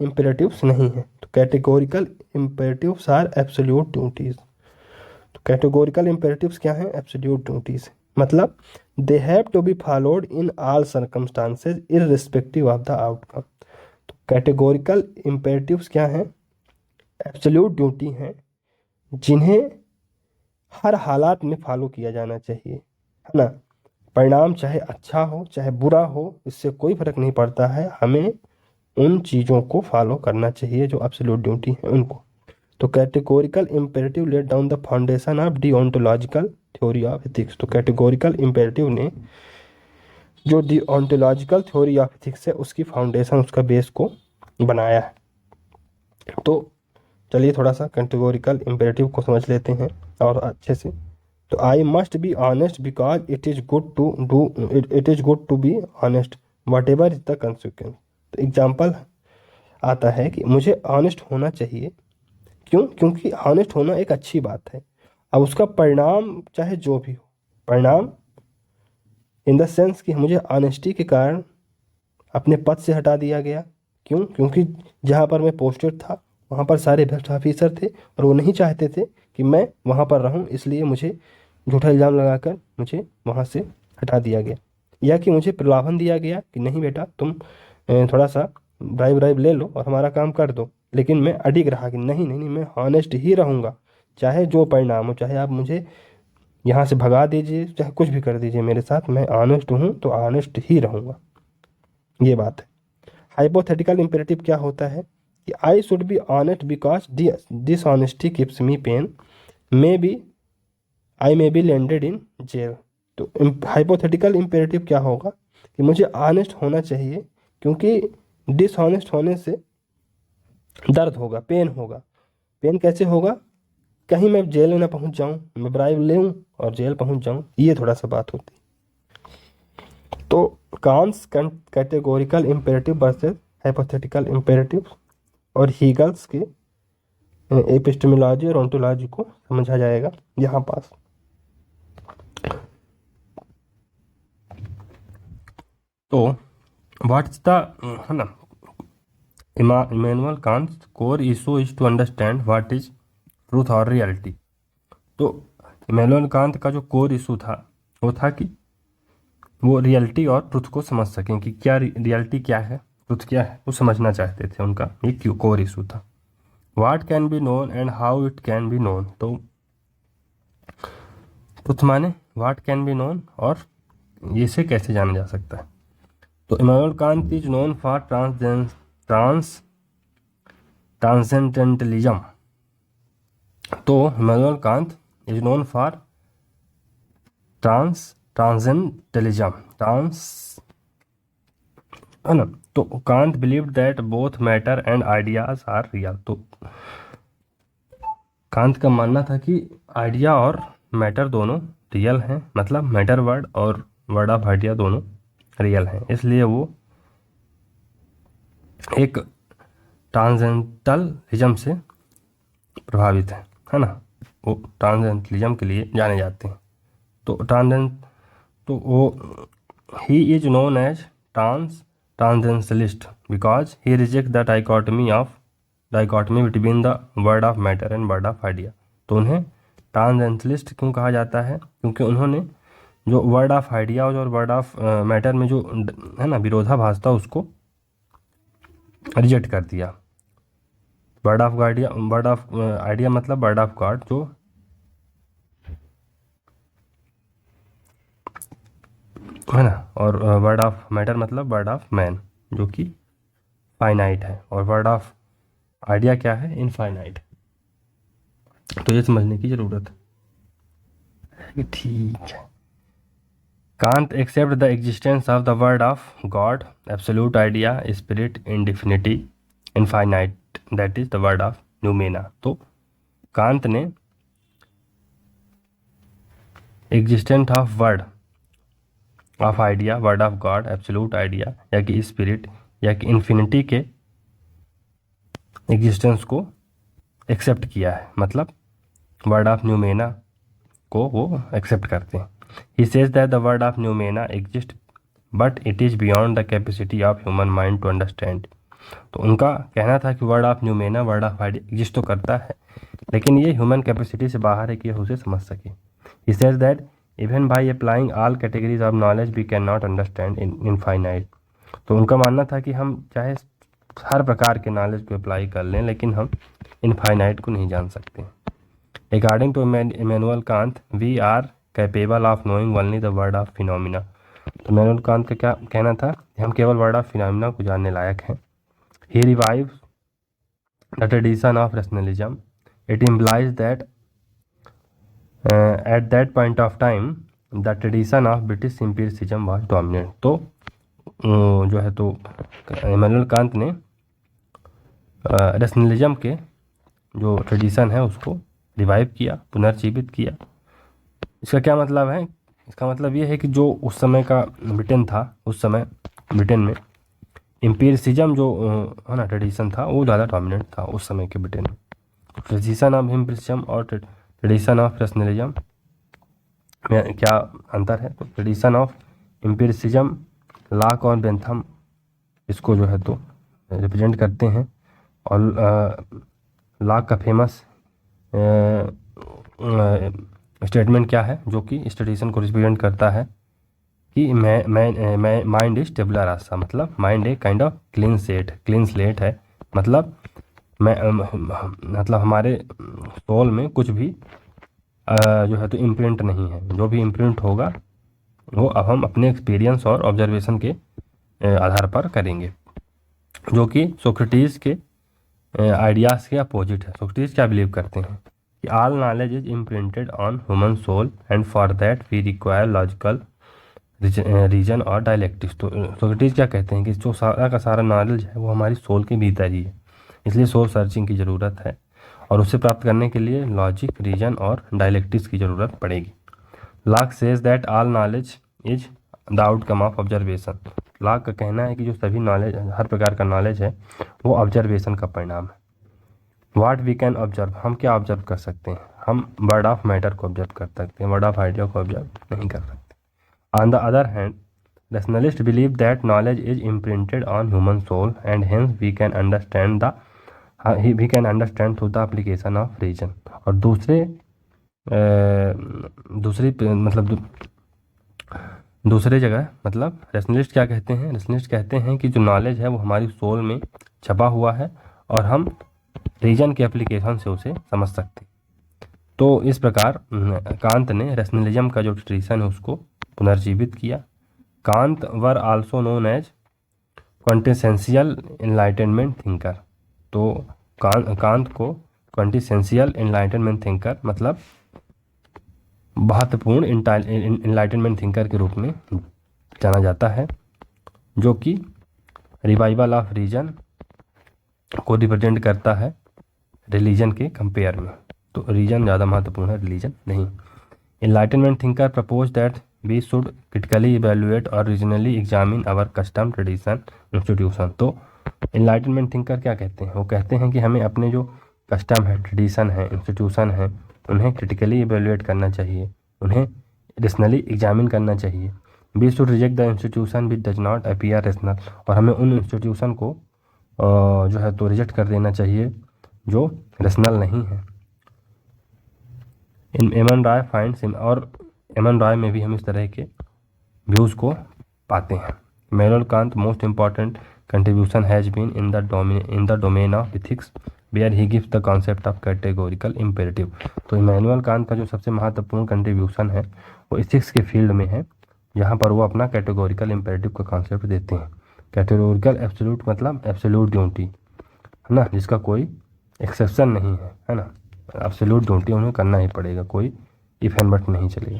इम्पेरेटिव्स नहीं हैं। तो categorical imperatives are absolute duties. तो कैटेगोरिकल इम्पेरेटिव्स क्या हैं, एब्सोल्यूट ड्यूटीज, मतलब they have to be followed in all circumstances irrespective of the outcome. तो कैटेगोरिकल इम्पेरेटिव्स क्या हैं, एब्सोल्यूट ड्यूटी हैं जिन्हें हर हालात में फॉलो किया जाना चाहिए, है ना। परिणाम चाहे अच्छा हो चाहे बुरा हो, इससे कोई फर्क नहीं पड़ता है, हमें उन चीज़ों को फॉलो करना चाहिए जो एब्सोल्यूट ड्यूटी है उनको। तो categorical imperative laid down the foundation of deontological theory of ethics. तो कैटेगोरिकल इम्पेरेटिव ने जो डिओंटोलॉजिकल थ्योरी ऑफ एथिक्स है उसकी फाउंडेशन, उसका बेस को बनाया है। तो चलिए थोड़ा सा कैटेगोरिकल इम्पेरेटिव को समझ लेते हैं और अच्छे से। तो I must be honest because it is good to be honest whatever is the consequence. तो एग्जाम्पल आता है कि मुझे ऑनेस्ट होना चाहिए, क्यों, क्योंकि ऑनेस्ट होना एक अच्छी बात है। अब उसका परिणाम चाहे जो भी हो, परिणाम इन द सेंस कि मुझे ऑनेस्टी के कारण अपने पद से हटा दिया गया, क्यों, क्योंकि जहाँ पर मैं पोस्टेड था वहाँ पर सारे भ्रष्ट ऑफिसर थे और वो नहीं चाहते थे कि मैं वहाँ पर रहूँ, इसलिए मुझे झूठा इल्ज़ाम लगाकर मुझे वहाँ से हटा दिया गया। या कि मुझे प्रलोभन दिया गया कि नहीं बेटा तुम थोड़ा सा ब्राइब ले लो और हमारा काम कर दो, लेकिन मैं अडिग रहा कि नहीं नहीं नहीं, मैं हॉनेस्ट ही रहूँगा, चाहे जो परिणाम हो, चाहे आप मुझे यहाँ से भगा दीजिए, चाहे कुछ भी कर दीजिए मेरे साथ, मैं ऑनेस्ट हूँ तो ऑनेस्ट ही रहूँगा। ये बात है। हाइपोथेटिकल इम्पेरेटिव क्या होता है कि I should be honest because this honesty keeps me pain, I may be landed in jail. तो हाइपोथेटिकल इम्पेरेटिव क्या होगा कि मुझे ऑनेस्ट होना चाहिए, क्योंकि डिसऑनेस्ट होने से दर्द होगा, पेन होगा। पेन कैसे होगा, कहीं मैं जेल में ना पहुंच जाऊं, मैं ब्राइब लेऊं और जेल पहुंच जाऊं, ये थोड़ा सा बात होती। तो Kant's categorical imperative versus hypothetical imperative और हीगल्स के एपिस्टेमोलॉजी और ओंटोलॉजी को समझा जाएगा यहाँ पास। तो व्हाट्स द, है ना, Immanuel Kant's core issue is to understand what is truth और रियलिटी। तो इमैनुअल कांत का जो कोर इशू था वो था कि वो रियलिटी और ट्रुथ को समझ सकें कि क्या रियलिटी क्या है ट्रुथ क्या है वो समझना चाहते थे, उनका ये क्यों कोर इशू था। What can be known and how it can be known, तो ट्रुथ माने व्हाट कैन बी नोन और इसे कैसे जाना जा सकता है। तो Immanuel Kant is known for transcendentalism. तो Immanuel Kant is known for transcendentalism, है ना। तो Kant believe that both matter and ideas are real. तो कांत का मानना था कि आइडिया और मैटर दोनों रियल हैं, मतलब मैटर वर्ड और वर्ड ऑफ आइडिया दोनों रियल हैं, इसलिए वो एक ट्रांसेंडेंटलिज्म से प्रभावित है ना। वो ट्रांसेंडेंटलिज्म के लिए जाने जाते हैं। तो वो he is known as transcendentalist because he reject the dichotomy between the word of matter and world of idea. तो उन्हें ट्रांसेंडेंटलिस्ट क्यों कहा जाता है, क्योंकि उन्होंने जो वर्ड ऑफ आइडियाज और वर्ड ऑफ मैटर में जो है ना विरोधाभास था उसको रिजेक्ट कर दिया। वर्ड ऑफ आइडिया मतलब वर्ड ऑफ गॉड जो है ना, और वर्ड ऑफ मैटर मतलब वर्ड ऑफ मैन जो कि फाइनाइट है, और वर्ड ऑफ आइडिया क्या है, इनफाइनाइट। तो ये समझने की जरूरत है। ठीक है। Kant accept the existence of the word of God, absolute idea, spirit, indefinity, infinite, that is the word of noumena. तो कांत ने existence of world of idea, world of God, absolute idea या कि spirit या कि infinity के existence को accept किया है, मतलब वर्ड ऑफ न्यूमेना को वो एक्सेप्ट करते हैं। He says that the word of noumena exist but it is beyond the capacity of human mind to understand. तो उनका कहना था कि world of noumena, world of idea exist तो करता है लेकिन ये ह्यूमन कैपेसिटी से बाहर है कि उसे समझ सके। He says that even by applying all categories of knowledge we can not understand infinite. तो उनका मानना था कि हम चाहे हर प्रकार के नॉलेज को अप्लाई कर लें लेकिन हम इनफाइनाइट को नहीं जान सकते। According to Immanuel Kant we are capable of knowing only the word of phenomena. तो इमैनुअल कांत का क्या कहना था कि हम केवल वर्ड ऑफ फिनोमिना को जानने लायक हैं। He revive the tradition of rationalism, it implies that at that point of time the tradition of British empiricism was dominant. तो जो है तो इमैनुअल कांत ने रैशनलिज्म के जो ट्रेडिशन है उसको रिवाइव किया, पुनर्जीवित किया। इसका क्या मतलब है, इसका मतलब ये है कि जो उस समय का ब्रिटेन था, उस समय ब्रिटेन में एम्पिरिसिज्म जो है ना ट्रेडिशन था वो ज़्यादा डोमिनेंट था उस समय के ब्रिटेन में। ट्रेडिशन ऑफ एम्पिरिसिज्म और ट्रेडिशन ऑफ रैशनलिज्म में क्या अंतर है, तो ट्रेडिशन ऑफ एम्पिरिसिज्म लॉक और बेंथम इसको जो है तो रिप्रेजेंट करते हैं, और लॉक का फेमस स्टेटमेंट क्या है जो कि इस ट्रेडिशन को रिप्रेजेंट करता है कि मैं माइंड इज टेबुला रासा, मतलब माइंड एक काइंड ऑफ क्लीन स्लेट है, मतलब मतलब हमारे सोल में कुछ भी जो है तो इम्प्रिंट नहीं है। जो भी इम्प्रिंट होगा वो अब हम अपने एक्सपीरियंस और ऑब्जर्वेशन के आधार पर करेंगे, जो कि सोक्रेटिस के आइडियाज़ के अपोजिट है। सोक्रेटिस क्या बिलीव करते हैं कि all knowledge is imprinted on human soul and for that we require logical reason और डायलेक्टिक्स। तो सोक्रेटिस क्या कहते हैं कि जो सारा का सारा नॉलेज है वो हमारी सोल के भीतर ही है, इसलिए सोल सर्चिंग की ज़रूरत है और उसे प्राप्त करने के लिए लॉजिक, रीजन और डायलेक्टिक्स की ज़रूरत पड़ेगी। Lock says that all knowledge is the outcome of observation. Lock का कहना है कि जो सभी नॉलेज, हर प्रकार का नॉलेज है वो ऑब्जर्वेशन का परिणाम है। व्हाट वी कैन ऑब्जर्व, हम क्या ऑब्जर्व कर सकते हैं, हम वर्ड ऑफ मैटर को ऑब्जर्व कर सकते हैं, वर्ड ऑफ आइडिया को ऑब्जर्व नहीं कर सकते। On the other hand rationalist believe that knowledge is imprinted on human soul and hence we can understand through the application of reason. और दूसरी मतलब दूसरे जगह मतलब रेशनलिस्ट क्या कहते हैं, रेशनलिस्ट कहते हैं कि जो नॉलेज है वो हमारी सोल में छपा हुआ है और हम रीजन के एप्लीकेशन से उसे समझ सकते हैं। तो इस प्रकार कांत ने रेशनलिज्म का जो ट्रेडिशन है उसको पुनर्जीवित किया। Kant were also known as quintessential enlightenment thinker. तो कांत को क्वांटेसेंशियल एनलाइटनमेंट थिंकर मतलब महत्वपूर्ण एनलाइटनमेंट थिंकर के रूप में जाना जाता है, जो कि रिवाइवल ऑफ रीजन को रिप्रेजेंट करता है रिलीजन के कंपेयर में। तो रीजन ज़्यादा महत्वपूर्ण है, रिलीजन नहीं। Enlightenment thinker propose that we should critically evaluate और reasonably examine our custom tradition institution. तो एनलाइटनमेंट थिंकर क्या कहते हैं, वो कहते हैं कि हमें अपने जो कस्टम है, ट्रेडिशन है, इंस्टीट्यूशन है, उन्हें क्रिटिकली इवेल्युएट करना चाहिए, उन्हें रेशनली एग्जामिन करना चाहिए। We should reject the institution which does not appear rational. और हमें उन इंस्टीट्यूशन को जो है तो रिजेक्ट कर देना चाहिए जो रेशनल नहीं है। इन एमन राय फाइंड्स और एमन राय में भी हम इस तरह के व्यूज़ को पाते हैं। Immanuel Kant most important contribution has been in the domain of ethics where he gives the concept of categorical imperative. तो इमैनुअल कांत का जो सबसे महत्वपूर्ण कंट्रीब्यूशन है वो इथिक्स के फील्ड में है, जहाँ पर वो अपना कैटेगोरिकल इम्पेरेटिव का कॉन्सेप्ट देते हैं। कैटेगोरिकल एब्सोल्यूट मतलब एब्सोल्यूट ड्यूटी है ना, जिसका कोई एक्सेप्शन नहीं है ना, एब्सोल्यूट ड्यूटी उन्हें करना ही पड़ेगा, कोई इफ एंड बट नहीं चलेगा।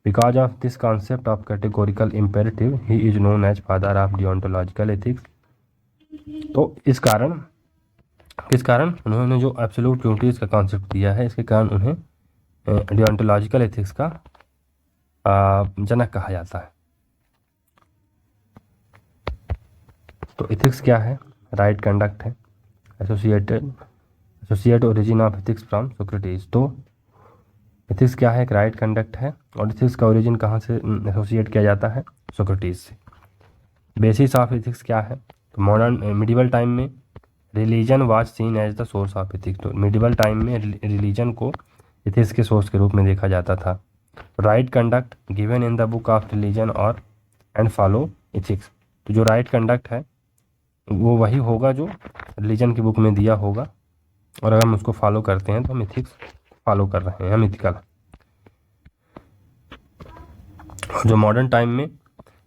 Because of this concept of categorical imperative he is known as father of deontological ethics. तो इस कारण उन्होंने जो एब्सोल्यूट ड्यूटीज़ का कॉन्सेप्ट दिया है, इसके कारण उन्हें डियोंटोलॉजिकल एथिक्स का जनक कहा जाता है। तो एथिक्स क्या है, राइट कंडक्ट है, associate origin of ethics from Socrates. तो एथिक्स क्या है, एक राइट कंडक्ट है, और एथिक्स का ओरिजिन कहाँ से एसोसिएट किया जाता है, सोक्रेटिस से। बेसिस ऑफ एथिक्स क्या है, तो मॉडर्न मिडिवल टाइम में religion was seen as the source of ethics. तो मिडिवल टाइम में रिलीजन को एथिक्स के सोर्स के रूप में देखा जाता था। Right conduct given in the book of religion और एंड फॉलो एथिक्स। तो जो राइट कंडक्ट है वो वही होगा जो रिलीजन की बुक में दिया होगा, और अगर हम उसको फॉलो करते हैं तो हम एथिक्स फॉलो कर रहे हैं, हम इथिकल। जो मॉडर्न टाइम में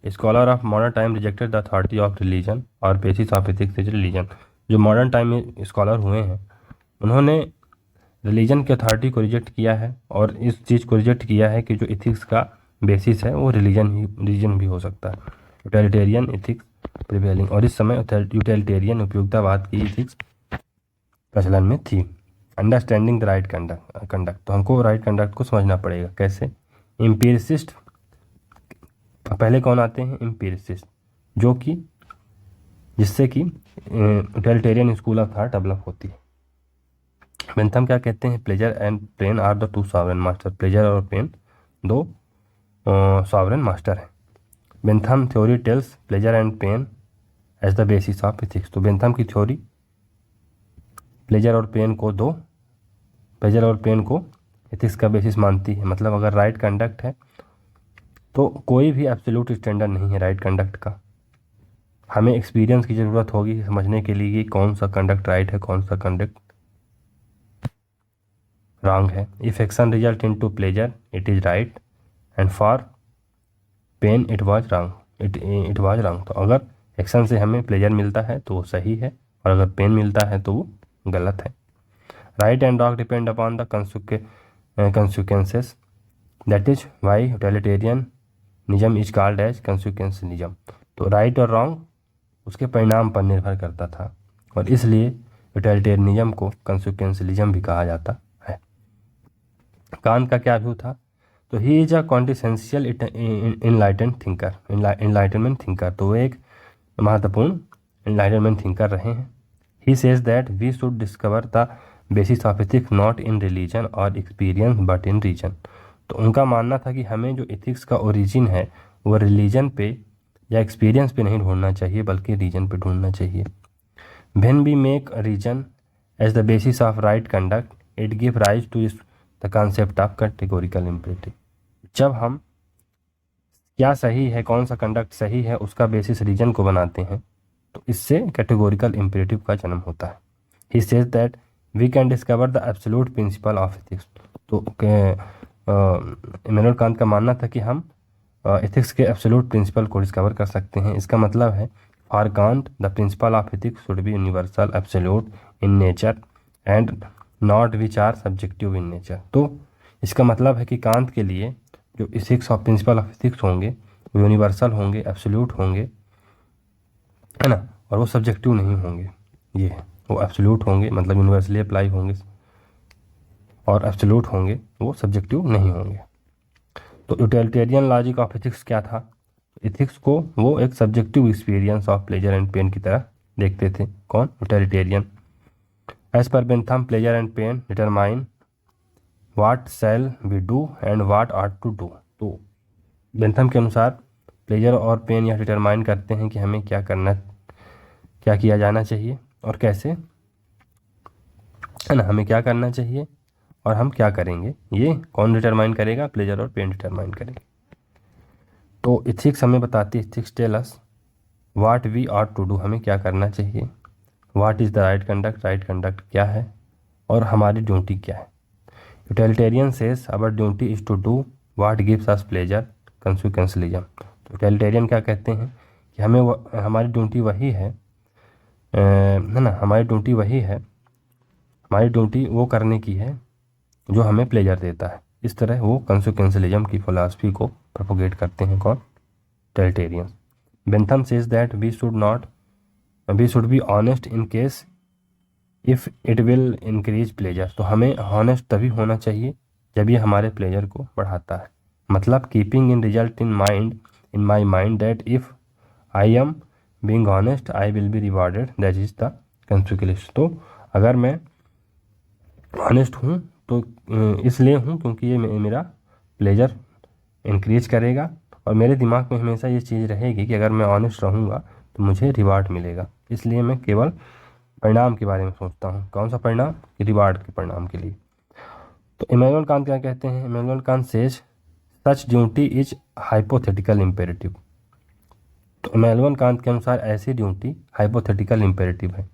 scholar of modern time rejected the authority of religion और basis of ethics is religion. जो मॉडर्न टाइम में स्कॉलर हुए हैं उन्होंने रिलीजन की अथॉरिटी को रिजेक्ट किया है, और इस चीज़ को रिजेक्ट किया है कि जो एथिक्स का बेसिस है वो रिलीजन भी हो सकता है। यूटिलिटेरियन एथिक्स प्रिवेलिंग, और इस समय यूटिलिटेरियन उपयोगितावाद की एथिक्स प्रचलन में थी। अंडरस्टैंडिंग द राइट कंडक्ट, तो हमको राइट कंडक्ट को समझना पड़ेगा कैसे। एम्पिरिसिस्ट पहले कौन आते हैं, एम्पिरिसिस्ट, जो कि जिससे कि utilitarian school of thought develop होती है। बेंथम क्या कहते हैं, pleasure and pain are the two sovereign master. Pleasure और पेन दो सॉवरेन मास्टर हैं। Bentham theory tells pleasure and pain as the basis of ethics. तो बेंथम की थ्योरी प्लेजर और पेन को एथिक्स का बेसिस मानती है। मतलब अगर राइट कंडक्ट है तो कोई भी एब्सोल्यूट स्टैंडर्ड नहीं है राइट कंडक्ट का। हमें एक्सपीरियंस की ज़रूरत होगी समझने के लिए कि कौन सा कंडक्ट राइट है, कौन सा कंडक्ट रॉन्ग है। If action result into pleasure it is right and for pain it was wrong. तो अगर एक्शन से हमें प्लेजर मिलता है तो वो सही है, और अगर पेन मिलता है तो वो गलत है। Right and wrong depend upon the consequences, that is why utilitarianism is called as consequentialism. तो राइट और रॉन्ग उसके परिणाम पर निर्भर करता था, और इसलिए यूटिलिटेरियनिज्म को कंसिक्वेंशलिज्म भी कहा जाता है। कांत का क्या व्यू था, तो he is a quintessential enlightenment thinker. तो वो एक महत्वपूर्ण इनलाइटनमेंट थिंकर रहे हैं। He says that we should discover the basis of ethics not in religion और एक्सपीरियंस बट इन रीजन। तो उनका मानना था कि हमें जो एथिक्स का ओरिजिन है वो रिलीजन पे या एक्सपीरियंस पे नहीं ढूंढना चाहिए, बल्कि रीजन पे ढूंढना चाहिए। When we make reason as the basis of right conduct it give rise to the concept of categorical imperative. जब हम क्या सही है, कौन सा कंडक्ट सही है, उसका बेसिस रीजन को बनाते हैं, तो इससे कैटेगोरिकल इम्पेरेटिव का जन्म होता है। He says that we can discover the absolute principle of ethics. तो इमैनुअल कांत का मानना था कि हम एथिक्स के एब्सोल्यूट प्रिंसिपल को डिस्कवर कर सकते हैं। इसका मतलब है for Kant the principle of ethics should be universal absolute in nature and not which are subjective in nature. तो इसका मतलब है कि कांत के लिए जो ethics of principle of ethics होंगे वो यूनिवर्सल होंगे, एब्सोल्यूट होंगे, है ना, और वो सब्जेक्टिव नहीं होंगे। ये है, वो एब्सोल्यूट होंगे मतलब यूनिवर्सली अप्लाई होंगे, और एब्सोल्यूट होंगे वो सब्जेक्टिव नहीं होंगे। तो यूटिलिटेरियन लॉजिक ऑफ एथिक्स क्या था? एथिक्स को वो एक subjective experience of pleasure and pain की तरह देखते थे। कौन? यूटिलिटेरियन। एज पर Bentham pleasure and pain determine what shall we do and what ought to do. तो बेंथम के अनुसार प्लेजर और पेन यह डिटरमाइन करते हैं कि हमें क्या करना, क्या किया जाना चाहिए और कैसे, है ना, हमें क्या करना चाहिए और हम क्या करेंगे। ये कौन डिटरमाइन करेगा? प्लेजर और पेन डिटरमाइन करेंगे। तो एथिक्स हमें बताती है, ethics tell us what we ought to do, हमें क्या करना चाहिए, what is the right conduct, right conduct क्या है, और हमारी ड्यूटी क्या है। Utilitarian says our duty is to do what gives us pleasure consequentialism. तो यूटिलिटेरियन क्या कहते हैं कि हमें हमारी ड्यूटी वही है ना, हमारी ड्यूटी वही है, हमारी ड्यूटी वो करने की है जो हमें प्लेजर देता है। इस तरह वो कंसिक्वेंशलिज्म की फिलॉसफी को प्रोपोगेट करते हैं। कौन? Utilitarians. Bentham says that we should be honest in case if it will increase pleasure. तो हमें हॉनेस्ट तभी होना चाहिए जब ये हमारे प्लेजर को बढ़ाता है। मतलब keeping in result in my mind that if I am being honest I will be rewarded, that is the consequence. तो अगर मैं ऑनेस्ट हूँ तो इसलिए हूँ क्योंकि ये मेरा प्लेजर इंक्रीज करेगा, और मेरे दिमाग में हमेशा ये चीज़ रहेगी कि अगर मैं ऑनेस्ट रहूँगा तो मुझे रिवार्ड मिलेगा। इसलिए मैं केवल परिणाम के बारे में सोचता हूँ। कौन सा परिणाम? कि रिवार्ड के परिणाम के लिए। तो इमैनुअल कांत क्या कहते हैं? Immanuel Kant says such duty is hypothetical imperative. तो इमैनुअल कांत के अनुसार ऐसी ड्यूटी हाइपोथेटिकल इम्पेरेटिव है।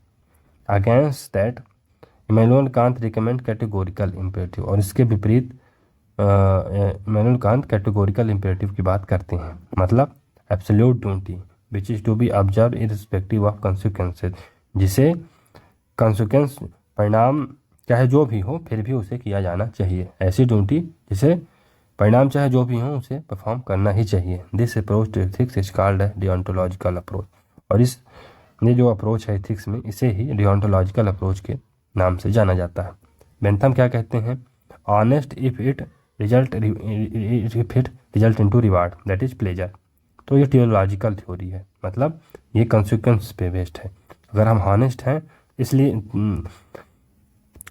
Against that Immanuel Kant recommend categorical imperative, और इसके विपरीत इमैनुअल कांत कैटेगोरिकल इम्पेरेटिव की बात करते हैं। मतलब absolute duty which is to be observe irrespective of consequences, जिसे कंसिक्वेंस परिणाम चाहे जो भी हो फिर भी उसे किया जाना चाहिए। ऐसी ड्यूटी जिसे परिणाम चाहे जो भी हो उसे परफॉर्म करना ही चाहिए। This approach to ethics is called है डिओंटोलॉजिकल अप्रोच, और ये जो अप्रोच है एथिक्स में इसे ही डिओंटोलॉजिकल अप्रोच के नाम से जाना जाता है। बेंथम क्या कहते हैं? Honest if it result into reward that is pleasure. तो ये टियोलॉजिकल थ्योरी है, मतलब ये कंसिक्वेंस पे बेस्ड है। अगर हम हॉनेस्ट हैं, इसलिए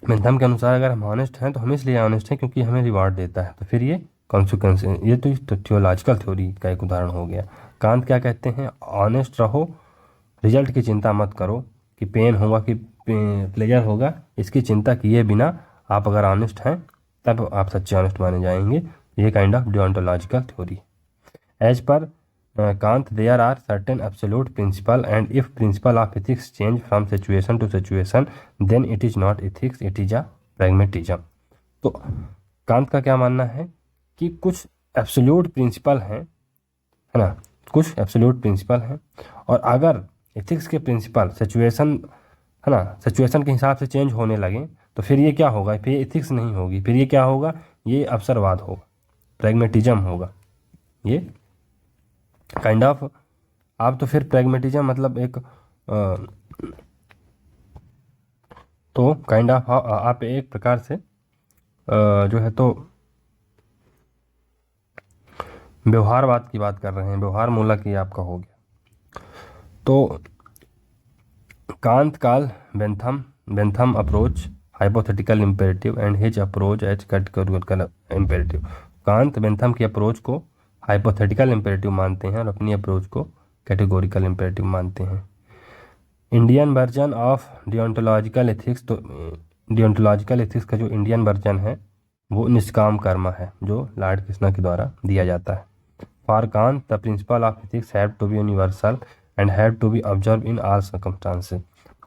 बेंथम के अनुसार अगर हम हॉनेस्ट हैं तो हम इसलिए हॉनेस्ट हैं क्योंकि हमें रिवार्ड देता है, तो फिर ये कॉन्सिक्वेंस, ये तो थियोलॉजिकल थ्योरी का एक उदाहरण हो गया। कांत क्या कहते हैं? ऑनेस्ट रहो, रिजल्ट की चिंता मत करो कि पेन होगा कि प्लेजर होगा, इसकी चिंता किए बिना आप अगर ऑनेस्ट हैं तब आप सच्चे ऑनेस्ट माने जाएंगे। ये kind of deontological theory. As पर Kant there are certain absolute principle and if principle of ethics change from situation to situation then it is not ethics, it is a pragmatism. तो Kant का क्या मानना है कि कुछ absolute principal हैं, है ना, कुछ एब्सोल्यूट प्रिंसिपल हैं, और अगर एथिक्स के प्रिंसिपल सिचुएशन, है ना, सिचुएशन के हिसाब से चेंज होने लगे तो फिर ये क्या होगा? फिर ये एथिक्स नहीं होगी, फिर ये क्या होगा? ये अवसरवाद होगा, प्रैग्मेटिज्म होगा। ये काइंड ऑफ आप तो फिर प्रैग्मेटिज्म मतलब एक तो काइंड ऑफ आप एक प्रकार से जो है तो व्यवहारवाद की बात कर रहे हैं, व्यवहार मूलक ये आपका हो गया। तो Kant call Bentham approach hypothetical imperative and his approach as categorical imperative. Kant Bentham की अप्रोच को हाइपोथेटिकल इम्पेरेटिव मानते हैं और अपनी अप्रोच को कैटेगोरिकल इम्पेरेटिव मानते हैं। Indian version of deontological ethics, तो डिओंटोलॉजिकल एथिक्स का जो इंडियन वर्जन है वो निष्काम कर्म है, जो लॉर्ड कृष्णा के द्वारा दिया जाता है। For Kant the principle of ethics have to be universal and have to be observe in all circumstances.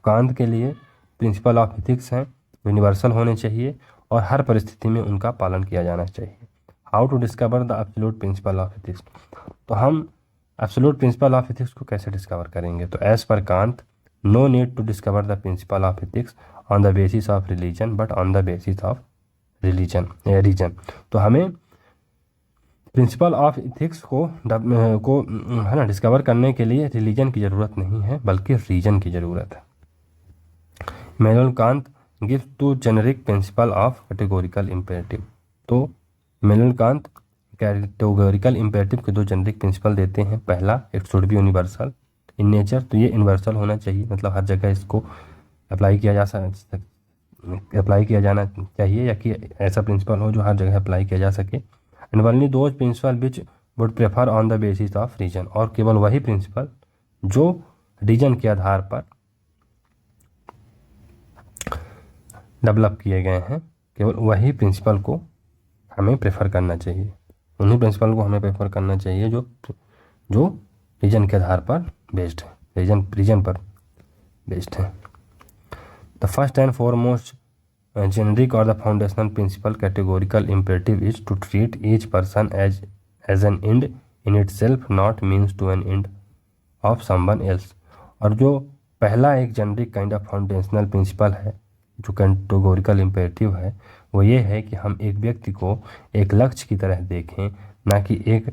Kant के लिए प्रिंसिपल ऑफ एथिक्स हैं, यूनिवर्सल होने चाहिए और हर परिस्थिति में उनका पालन किया जाना चाहिए। How to discover the absolute principle of ethics, तो हम एब्सोल्यूट प्रिंसिपल ऑफ एथिक्स को कैसे डिस्कवर करेंगे? तो एज पर Kant no need to discover the principle of ethics on the basis of religion but on the basis of reason. तो हमें principle of ethics को है ना डिस्कवर करने के लिए रिलीजन की ज़रूरत नहीं है बल्कि रीजन की ज़रूरत है। Immanuel Kant gives two generic principle of categorical imperative, तो इमैनुअल कांत कैटेगोरिकल इम्पेरेटिव के दो जेनेरिक प्रिंसिपल देते हैं। पहला, it should be universal in nature, तो ये यूनिवर्सल होना चाहिए, मतलब हर जगह इसको अप्लाई किया जाना चाहिए, या कि ऐसा प्रिंसिपल हो जो हर जगह अप्लाई किया जा सके। And only those principle which would prefer on the basis of reason, और केवल वही प्रिंसिपल जो रीजन के आधार पर डेवलप किए गए हैं, केवल वही प्रिंसिपल को हमें प्रेफर करना चाहिए, उन्हीं प्रिंसिपल को हमें प्रेफर करना चाहिए जो रीजन के आधार पर बेस्ड है, रीजन पर बेस्ड है। The first and foremost generic और the foundational principle categorical imperative is to treat each person as an end in itself not means to an end of someone else, और जो पहला एक generic kind of foundational principle है जो categorical imperative है, वो ये है कि हम एक व्यक्ति को एक लक्ष्य की तरह देखें, ना कि एक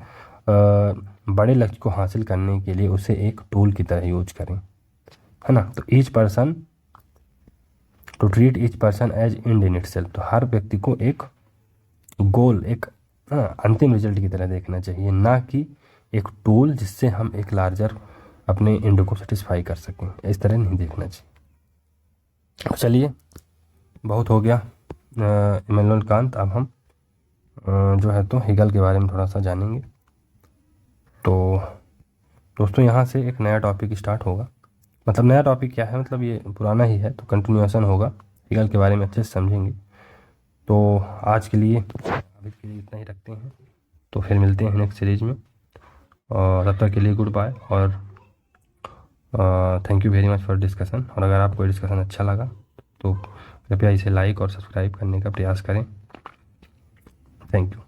बड़े लक्ष्य को हासिल करने के लिए उसे एक टूल की तरह यूज करें, है ना। तो each person to treat each person as end in itself, तो हर व्यक्ति को एक गोल, एक अंतिम रिजल्ट की तरह देखना चाहिए, ना कि एक टूल जिससे हम एक लार्जर अपने एंड को सेटिस्फाई कर सकें, इस तरह नहीं देखना चाहिए। चलिए, बहुत हो गया इमैनुअल कांत। अब हम जो है तो हेगल के बारे में थोड़ा सा जानेंगे। तो दोस्तों, यहाँ से एक नया टॉपिक स्टार्ट होगा, मतलब नया टॉपिक क्या है, मतलब ये पुराना ही है, तो कंटिन्यूएशन होगा, हेगल के बारे में अच्छे से समझेंगे। तो आज के लिए अभी के लिए इतना ही रखते हैं, तो फिर मिलते हैं नेक्स्ट सीरीज में, और तब तक के लिए गुड बाय, और thank you very much for discussion. और अगर आपको डिस्कशन अच्छा लगा तो कृपया इसे लाइक और सब्सक्राइब करने का प्रयास करें। Thank you.